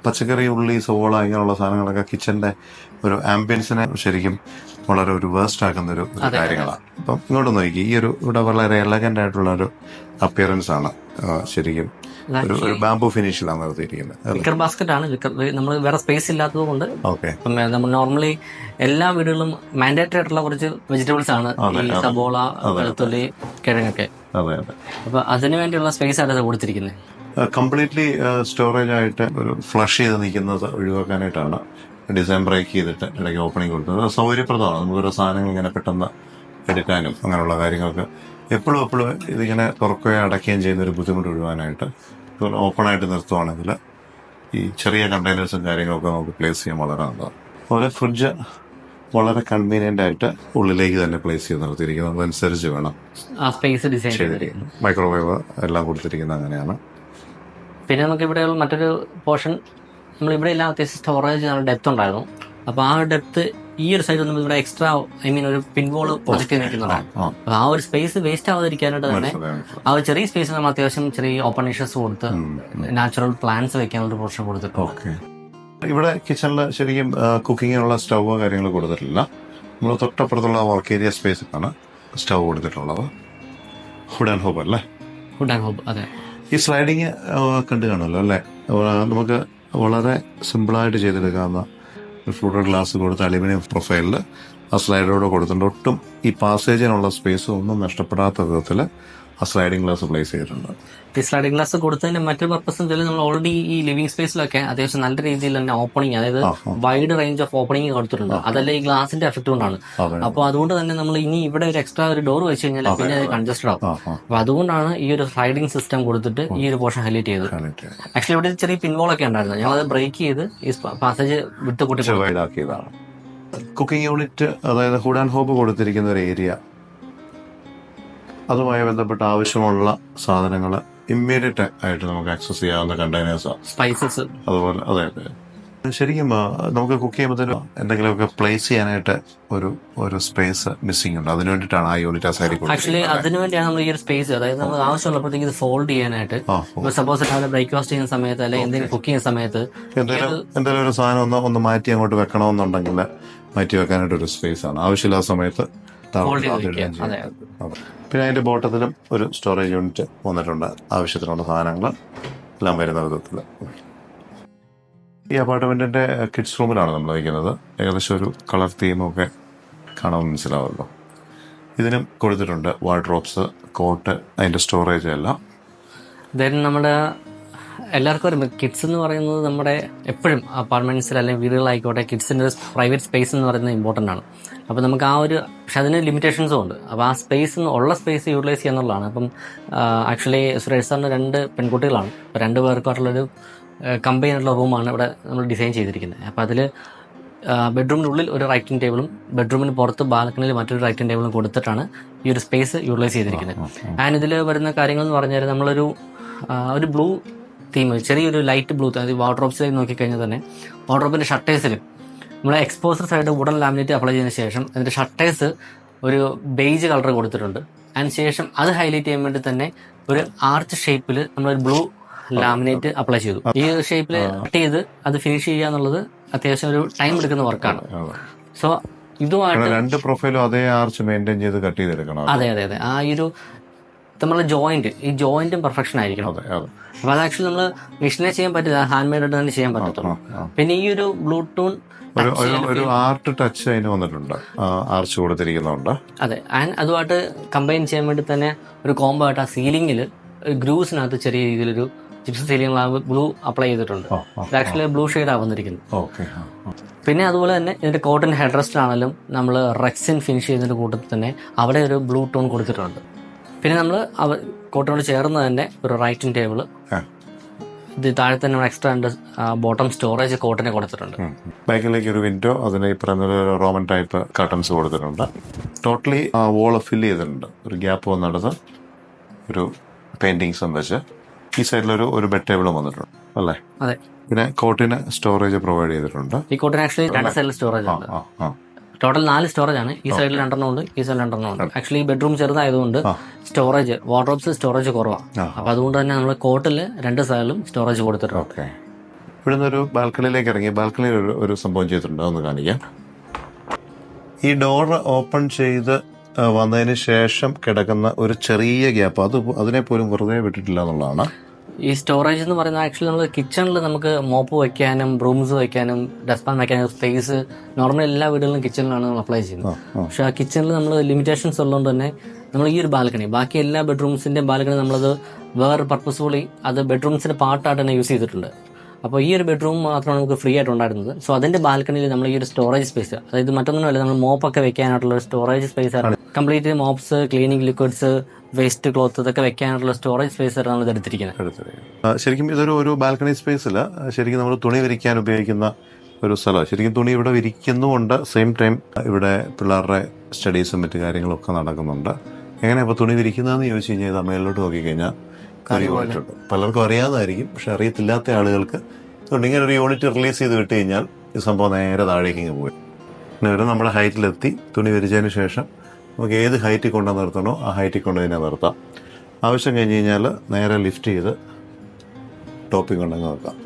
പച്ചക്കറി, ഉള്ളി, സവോള ഇങ്ങനെയുള്ള സാധനങ്ങളൊക്കെ കിച്ചന്റെ ഒരു ആംബിയൻസിനെ ശരിക്കും വളരെ ഒരു വേസ്റ്റ് ആക്കുന്ന ഒരു കാര്യങ്ങളാണ്. അപ്പം ഇങ്ങോട്ട് നോക്കി ഈ ഇവിടെ വളരെ എലഗന്റ് ആയിട്ടുള്ള ഒരു അപ്പിയറൻസ് ആണ് ശരിക്കും. ഒരു ബാംബു ഫിനിഷിലാണ് നിർത്തിയിരിക്കുന്നത്. വിക്കർ ബാസ്ക്കറ്റ് ആണ്. നമ്മൾ വേറെ സ്പേസ് ഇല്ലാത്തത് കൊണ്ട് നമ്മൾ നോർമലി എല്ലാ വീടുകളിലും മാൻഡേറ്ററി ആയിട്ടുള്ള കുറച്ച് വെജിറ്റബിൾസ് ആണ് ഈ സബോള, വെളുത്തുള്ളി, കിഴങ്ങൊക്കെ. അപ്പൊ അതിനു വേണ്ടിയുള്ള സ്പേസ് ആണ് കൊടുത്തിരിക്കുന്നത്. കംപ്ലീറ്റ്ലി സ്റ്റോറേജ് ആയിട്ട് ഒരു ഫ്ലഷ് ചെയ്ത് നിൽക്കുന്നത് ഒഴിവാക്കാനായിട്ടാണ് ഡിസൈൻ ബ്രേക്ക് ചെയ്തിട്ട് ഇടയ്ക്ക് ഓപ്പണിംഗ് കൊടുത്തത്. സൗകര്യപ്രദമാണ്. നമുക്ക് ഓരോ സാധനങ്ങൾ ഇങ്ങനെ പെട്ടെന്ന് എടുക്കാനും അങ്ങനെയുള്ള കാര്യങ്ങൾക്ക് എപ്പോഴും ഇതിങ്ങനെ തുറക്കുകയും അടയ്ക്കുകയും ചെയ്യുന്ന ഒരു ബുദ്ധിമുട്ട് ഒഴിവാനായിട്ട് ഇതുപോലെ ഓപ്പണായിട്ട് നിർത്തുവാണെങ്കിൽ ഈ ചെറിയ കണ്ടെയ്നേഴ്സും കാര്യങ്ങളൊക്കെ നമുക്ക് പ്ലേസ് ചെയ്യാൻ വളരെ നല്ലതാണ്. അതുപോലെ ഫ്രിഡ്ജ് വളരെ കൺവീനിയൻ്റ് ആയിട്ട് ഉള്ളിലേക്ക് തന്നെ പ്ലേസ് ചെയ്ത് നിർത്തിയിരിക്കുന്നത്. അതനുസരിച്ച് വേണം ആ സ്പേസ് ഡിസൈൻ ചെയ്തിരിക്കുന്നത്. മൈക്രോവേവ് എല്ലാം കൊടുത്തിരിക്കുന്നത് അങ്ങനെയാണ്. പിന്നെ നമുക്ക് ഇവിടെ മറ്റൊരു പോർഷൻ നമ്മൾ ഇവിടെ എല്ലാം അത്യാവശ്യം സ്റ്റോറേജ് ഡെപ്ത് ഉണ്ടായിരുന്നു. അപ്പോൾ ആ ഡെപ്ത് ഈ ഒരു സൈഡിൽ നമ്മൾ ഇവിടെ എക്സ്ട്രാ ഒരു പിൻവോൾ പ്രൊജക്ട് നിൽക്കുന്നുണ്ടാണ്. അപ്പോൾ ആ ഒരു സ്പേസ് വേസ്റ്റ് ആവാതിരിക്കാനായിട്ട് തന്നെ ആ ഒരു ചെറിയ സ്പേസ് നമ്മൾ അത്യാവശ്യം ചെറിയ ഓപ്പൺ ഏഷ്യസ് കൊടുത്ത് നാച്ചുറൽ പ്ലാന്റ്സ് വെക്കാനുള്ള പോർഷൻ കൊടുത്തിട്ടുണ്ട്. ഇവിടെ കിച്ചണിൽ ശരിക്കും കുക്കിങ്ങിനുള്ള സ്റ്റൗവോ കാര്യങ്ങൾ കൊടുത്തിട്ടില്ല. നമ്മൾ തൊട്ടപ്പുറത്തുള്ള വർക്ക് ഏരിയ സ്പേസിലാണ് സ്റ്റൗ കൊടുത്തിട്ടുള്ളത്. ഹുഡ് ആൻഡ് ഹോബ് അല്ലേ? ഹുഡ് ആൻഡ് ഹോബ്, അതെ. ഈ സ്ലൈഡിങ് കണ്ടു കാണുമല്ലോ അല്ലേ? നമുക്ക് വളരെ സിമ്പിളായിട്ട് ചെയ്തെടുക്കാവുന്ന ഒരു ഫ്ലൂട്ടഡ് ഗ്ലാസ് കൊടുത്ത് അലുമിനിയം പ്രൊഫൈലിൽ ആ സ്ലൈഡോടെ കൊടുത്തിട്ടുണ്ട്. ഒട്ടും ഈ പാസേജിനുള്ള സ്പേസ് ഒന്നും നഷ്ടപ്പെടാത്ത വിധത്തിൽ ആ സ്ലൈഡിംഗ് ഗ്ലാസ് പ്ലേസ് ചെയ്തിട്ടുണ്ട്. ഈ സ്ലൈഡിംഗ് ഗ്ലാസ് കൊടുത്തതിന്റെ മറ്റൊരു പർപ്പസ് എന്തായാലും നമ്മൾ ഓൾറെഡി ഈ ലിവിംഗ് സ്പേസിലൊക്കെ അത്യാവശ്യം നല്ല രീതിയിൽ തന്നെ ഓപ്പണിങ്, അതായത് വൈഡ് റേഞ്ച് ഓഫ് ഓപ്പണിംഗ് കൊടുത്തിട്ടുണ്ട്. അതല്ല ഈ ഗ്ലാസിന്റെ എഫക്ട് കൊണ്ടാണ്. അപ്പോൾ അതുകൊണ്ട് തന്നെ നമ്മൾ ഇനി ഇവിടെ ഒരു എക്സ്ട്രാ ഒരു ഡോർ വെച്ച് കഴിഞ്ഞാൽ പിന്നെ അത് കൺജസ്റ്റഡ് ആവും. അപ്പൊ അതുകൊണ്ടാണ് ഈ ഒരു സ്ലൈഡിംഗ് സിസ്റ്റം കൊടുത്തിട്ട് ഈ ഒരു പോർഷൻ ഹൈലൈറ്റ് ചെയ്തത്. ആക്ച്വലി ഇവിടെ ചെറിയ പിൻവോളൊക്കെ ഉണ്ടായിരുന്നു. ഞങ്ങൾ അത് ബ്രേക്ക് ചെയ്ത് ഈ പാസേജ് വിട്ട് കൂട്ടി വൈഡാക്കിയതാണ്. കുക്കിംഗ് യൂണിറ്റ്, അതായത് ഹുഡ് ആൻഡ് ഹോബ് കൊടുത്തിരിക്കുന്ന ഒരു ഏരിയ, അതുമായി ബന്ധപ്പെട്ട ആവശ്യമുള്ള സാധനങ്ങൾ ഇമ്മീഡിയറ്റ് ആയിട്ട് നമുക്ക് ആക്സസ് ചെയ്യാവുന്ന കണ്ടെയ്നേഴ്സാണ്. സ്പൈസസ് അതുപോലെ അതെ. ശരിക്കും നമുക്ക് കുക്ക് ചെയ്യുമ്പോൾ എന്തെങ്കിലുമൊക്കെ പ്ലേസ് ചെയ്യാനായിട്ട് ഒരു സ്പേസ് മിസ്സിംഗ് ഉണ്ട്. അതിനു വേണ്ടിയിട്ടാണ് ആ യൂണിറ്റ് ആ സൈഡിൽ. ആക്ച്വലി അതിനുവേണ്ടിയാണ് നമ്മൾ ഈ ഒരു സ്പേസ്, അതായത് നമ്മൾ ആവശ്യമുള്ളപ്പോഴത്തേക്ക് ഇത് ഫോൾഡ് ചെയ്യാനായിട്ട്. സപ്പോസ് രാവിലെ ബ്രേക്ക്ഫാസ്റ്റ് ചെയ്യുന്ന സമയത്ത് അല്ലെങ്കിൽ എന്തെങ്കിലും കുക്ക് ചെയ്യുന്ന സമയത്ത് എന്തെങ്കിലും ഒരു സാധനം ഒന്ന് മാറ്റി അങ്ങോട്ട് വെക്കണമെന്നുണ്ടെങ്കിൽ മാറ്റി വെക്കാനായിട്ട് ഒരു സ്പേസ് ആണ്. ആവശ്യമില്ലാത്ത സമയത്ത്. പിന്നെ അതിന്റെ ബോട്ടത്തിലും ഒരു സ്റ്റോറേജ് യൂണിറ്റ് വന്നിട്ടുണ്ട്. ആവശ്യത്തിനുള്ള സാധനങ്ങൾ എല്ലാം വരുന്ന വിധത്തിൽ. ഈ അപ്പാർട്ട്മെന്റിന്റെ കിഡ്സ് റൂമിലാണ് നമ്മൾ വയ്ക്കുന്നത്. ഏകദേശം ഒരു കളർ തീമൊക്കെ കാണാൻ മനസ്സിലാവുമല്ലോ. ഇതിനും കൊടുത്തിട്ടുണ്ട് വാർഡ്രോബ്സ്, കോട്ട്, അതിന്റെ സ്റ്റോറേജ് എല്ലാം. നമ്മുടെ എല്ലാവർക്കും അറിയാം, കിഡ്സ് എന്ന് പറയുന്നത് നമ്മുടെ എപ്പോഴും അപ്പാർട്ട്മെന്റ്സിൽ അല്ലെങ്കിൽ വീടുകളായിക്കോട്ടെ കിഡ്സിന്റെ പ്രൈവറ്റ് സ്പേസ് എന്ന് പറയുന്നത് ഇമ്പോർട്ടൻ്റ് ആണ്. അപ്പോൾ നമുക്ക് ആ ഒരു, പക്ഷെ അതിന് ലിമിറ്റേഷൻസും ഉണ്ട്. അപ്പോൾ ആ സ്പേസ് ഉള്ള സ്പേസ് യൂട്ടിലൈസ് ചെയ്യുക എന്നുള്ളതാണ്. അപ്പം ആക്ച്വലി സുരേഷ് സാറിന് 2 പെൺകുട്ടികളാണ്. അപ്പോൾ 2 പേർക്കായിട്ടുള്ളൊരു കമ്പൈനുള്ള റൂമാണ് ഇവിടെ നമ്മൾ ഡിസൈൻ ചെയ്തിരിക്കുന്നത്. അപ്പോൾ അതിൽ ബെഡ്റൂമിനുള്ളിൽ ഒരു റൈറ്റിംഗ് ടേബിളും ബെഡ്റൂമിന് പുറത്ത് ബാൽക്കണിയിൽ മറ്റൊരു റൈറ്റിംഗ് ടേബിളും കൊടുത്തിട്ടാണ് ഈ ഒരു സ്പേസ് യൂട്ടിലൈസ് ചെയ്തിരിക്കുന്നത്. ആൻഡ് ഇതിൽ വരുന്ന കാര്യങ്ങൾ എന്ന് പറഞ്ഞാൽ നമ്മളൊരു ബ്ലൂ തീം, ചെറിയൊരു ലൈറ്റ് ബ്ലൂ, അതായത് വാർഡ്രോബ്സിലേക്ക് നോക്കിക്കഴിഞ്ഞാൽ തന്നെ വാർഡ്രോബിൻ്റെ ഷട്ടേഴ്സിൽ നമ്മൾ exposure side wooden laminate apply ചെയ്തതിന് ശേഷം അതിൻ്റെ ഷട്ടേഴ്സ് ഒരു ബേജ് കളർ കൊടുത്തിട്ടുണ്ട്. അതിന് ശേഷം അത് ഹൈലൈറ്റ് ചെയ്യാൻ വേണ്ടി തന്നെ ഒരു ആർച്ച് ഷേപ്പിൽ നമ്മളൊരു ബ്ലൂ ലാമിനേറ്റ് അപ്ലൈ ചെയ്തു. ഈ ഷേപ്പിൽ കട്ട് ചെയ്ത് അത് ഫിനിഷ് ചെയ്യുക എന്നുള്ളത് അത്യാവശ്യം ഒരു ടൈം എടുക്കുന്ന വർക്കാണ്. സോ ഇതുമായിട്ട് 2 പ്രൊഫൈലും അതേ ആർച്ച് മെയിൻറ്റെയിൻ ചെയ്ത് കട്ട് ചെയ്തെടുക്കണം. അതെ. ആ ഒരു നമ്മളെ ജോയിന്റും പെർഫെക്ഷൻ ആയിരിക്കണം. അപ്പൊ അത് ആക്ച്വലി നമ്മൾ മെഷീനെ ചെയ്യാൻ പറ്റില്ല, ഹാൻഡ് മെയ്ഡ് ആയിട്ട് തന്നെ ചെയ്യാൻ പറ്റത്തുള്ളൂ. പിന്നെ ഈ ഒരു ബ്ലൂടൂൺ ഒരു ആർട്ട് ടച്ച് അതിന് വന്നിട്ടുണ്ട്, ആർച്ച് കൊടുത്തിരിക്കുന്നുണ്ട്. അതെ. ആൻഡ് അതുമായിട്ട് കമ്പൈൻ ചെയ്യാൻ വേണ്ടി തന്നെ ഒരു കോംബോ ആയിട്ട് ആ സീലിംഗിൽ ഗ്രൂസിനകത്ത് ചെറിയ രീതിയിലൊരു ജിപ്സം സീലിംഗ് ബ്ലൂ അപ്ലൈ ചെയ്തിട്ടുണ്ട്. ആക്ച്വലി ബ്ലൂ ഷെയ്ഡ് ആവുന്നിരിക്കുന്നത്. പിന്നെ അതുപോലെ തന്നെ ഇതിന്റെ കോട്ടൺ ഹെഡ് റെസ്റ്റ് ആണെങ്കിലും നമ്മൾ റെക്സിൻ ഫിനിഷ് ചെയ്തതിന്റെ കൂട്ടത്തിൽ തന്നെ അവിടെ ഒരു ബ്ലൂ ടോൺ കൊടുത്തിട്ടുണ്ട്. പിന്നെ നമ്മൾ കോട്ടനോട് ചേർന്ന് തന്നെ ഒരു റൈറ്റിംഗ് ടേബിൾ, ഇത് താഴെ തന്നെ എക്സ്ട്രാ ബോട്ടം സ്റ്റോറേജ് കോട്ടനെ കൊടുത്തിട്ടുണ്ട്. ബാക്കിലേക്ക് ഒരു വിൻഡോ, അതിന് ഈ പറയുന്ന റോമൻ ടൈപ്പ് കർട്ടൻസ് കൊടുത്തിട്ടുണ്ട്. ടോട്ടലി വോള് ഫില്ല് ചെയ്തിട്ടുണ്ട്. ഒരു ഗ്യാപ്പ് വന്നിടത്ത് ഒരു പെയിന്റിങ്സും വെച്ച് ഈ സൈഡിലൊരു ബെഡ് ടേബിളും വന്നിട്ടുണ്ട് അല്ലേ? അതെ. പിന്നെ കോട്ടിന് സ്റ്റോറേജ് പ്രൊവൈഡ് ചെയ്തിട്ടുണ്ട്. ഈ കോട്ടിന് ആക്ച്വലി 2 സൈഡിൽ സ്റ്റോറേജ് ഉണ്ട്. ടോട്ടൽ 4 സ്റ്റോറേജ് ആണ്. ഈ സൈഡിൽ 2 ഉണ്ട്, ഈ സൈഡിൽ 2 ഉണ്ട്. ആക്ച്വലി ബെഡ്റൂം ചെറുതായതുകൊണ്ട് സ്റ്റോറേജ് വാർഡ്രോബ്സ് സ്റ്റോറേജ് കുറവാണ്. അപ്പൊ അതുകൊണ്ട് തന്നെ നമ്മൾ കോട്ടിൽ 2 സൈഡിലും സ്റ്റോറേജ് കൊടുത്തിട്ടുണ്ട്. ഇവിടുന്ന് ഒരു ബാൽക്കണിയിലേക്ക് ഇറങ്ങി ബാൽക്കണിയിൽ ഒരു സംഭവം ചെയ്തിട്ടുണ്ട്, ഒന്ന് കാണിക്കാം. ഈ ഡോർ ഓപ്പൺ ചെയ്ത് വന്നതിന് ശേഷം കിടക്കുന്ന ഒരു ചെറിയ ഗ്യാപ്പ്, അതിനെ പോലും വെറുതെ വിട്ടിട്ടില്ല എന്നുള്ളതാണ്. ഈ സ്റ്റോറേജ് എന്ന് പറയുന്നത് ആക്ച്വലി നമ്മൾ കിച്ചണിൽ നമുക്ക് മോപ്പ് വയ്ക്കാനും ബ്രൂംസ് വയ്ക്കാനും ഡസ്റ്റ്പാൻ വയ്ക്കാനും സ്പേസ് നോർമലി എല്ലാ വീടുകളിലും കിച്ചണിലാണ് നമ്മൾ അപ്ലൈ ചെയ്യുന്നത്. പക്ഷെ ആ കിച്ചണിൽ നമ്മൾ ലിമിറ്റേഷൻസ് ഉള്ളതുകൊണ്ട് തന്നെ നമ്മൾ ഈ ഒരു ബാൽക്കണി, ബാക്കി എല്ലാ ബെഡ്റൂംസിന്റെ ബാൽക്കണി നമ്മളത് വേറെ പർപ്പസ്ഫുള്ളി അത് ബെഡ്റൂംസിന്റെ പാർട്ടായിട്ട് തന്നെ യൂസ് ചെയ്തിട്ടുണ്ട്. അപ്പോൾ ഈ ഒരു ബെഡ്റൂം മാത്രമാണ് നമുക്ക് ഫ്രീ ആയിട്ട് ഉണ്ടായിരുന്നത്. സോ അതിന്റെ ബാൽക്കണിയിൽ നമ്മൾ ഈ ഒരു സ്റ്റോറേജ് സ്പേസ്, അതായത് മറ്റൊന്നുമല്ല, നമ്മൾ മോപ്പൊക്കെ വെക്കാനായിട്ടുള്ള ഒരു സ്റ്റോറേജ് സ്പേസ് ആണ്. Complete മോപ്സ്, cleaning liquids, waste cloth, ഇതൊക്കെ വെക്കാനായിട്ടുള്ള സ്റ്റോറേജ് സ്പേസ് ആണ് നമ്മൾ എടുത്തിരിക്കുന്നത്. ശരിക്കും ഇതൊരു ബാൽക്കണി സ്പേസിൽ ശരിക്കും നമ്മൾ തുണി വിരിക്കാൻ ഉപയോഗിക്കുന്ന ഒരു സ്ഥലമാണ്. ശരിക്കും തുണി ഇവിടെ വിരിക്കുന്നുമുണ്ട്, സെയിം ടൈം ഇവിടെ പിള്ളേരുടെ സ്റ്റഡീസും മറ്റു കാര്യങ്ങളൊക്കെ നടക്കുന്നുണ്ട്. എങ്ങനെയാണ് ഇപ്പോൾ തുണി വിരിക്കുന്നതെന്ന് ചോദിച്ചു കഴിഞ്ഞാൽ ഇത് മേളിലോട്ട് നോക്കിക്കഴിഞ്ഞാൽ കാര്യമായിട്ടുണ്ട്. പലർക്കും അറിയാവുന്നതായിരിക്കും, പക്ഷെ അറിയത്തില്ലാത്ത ആളുകൾക്ക് ഇങ്ങനെ ഒരു യൂണിറ്റ് റിലീസ് ചെയ്ത് വിട്ട് കഴിഞ്ഞാൽ ഈ സംഭവം നേരെ താഴേക്ക് ഇങ്ങ് പോയി. പിന്നെ വരെ നമ്മുടെ ഹൈറ്റിലെത്തി തുണി വിരിച്ചതിന് ശേഷം നമുക്ക് ഏത് ഹൈറ്റിൽ കൊണ്ടു നിർത്തണോ ആ ഹൈറ്റിൽ കൊണ്ട് തന്നെ നിർത്താം. ആവശ്യം കഴിഞ്ഞ് കഴിഞ്ഞാൽ നേരെ ലിഫ്റ്റ് ചെയ്ത് ടോപ്പിംഗ് കൊണ്ടങ്ങ് വെക്കാം.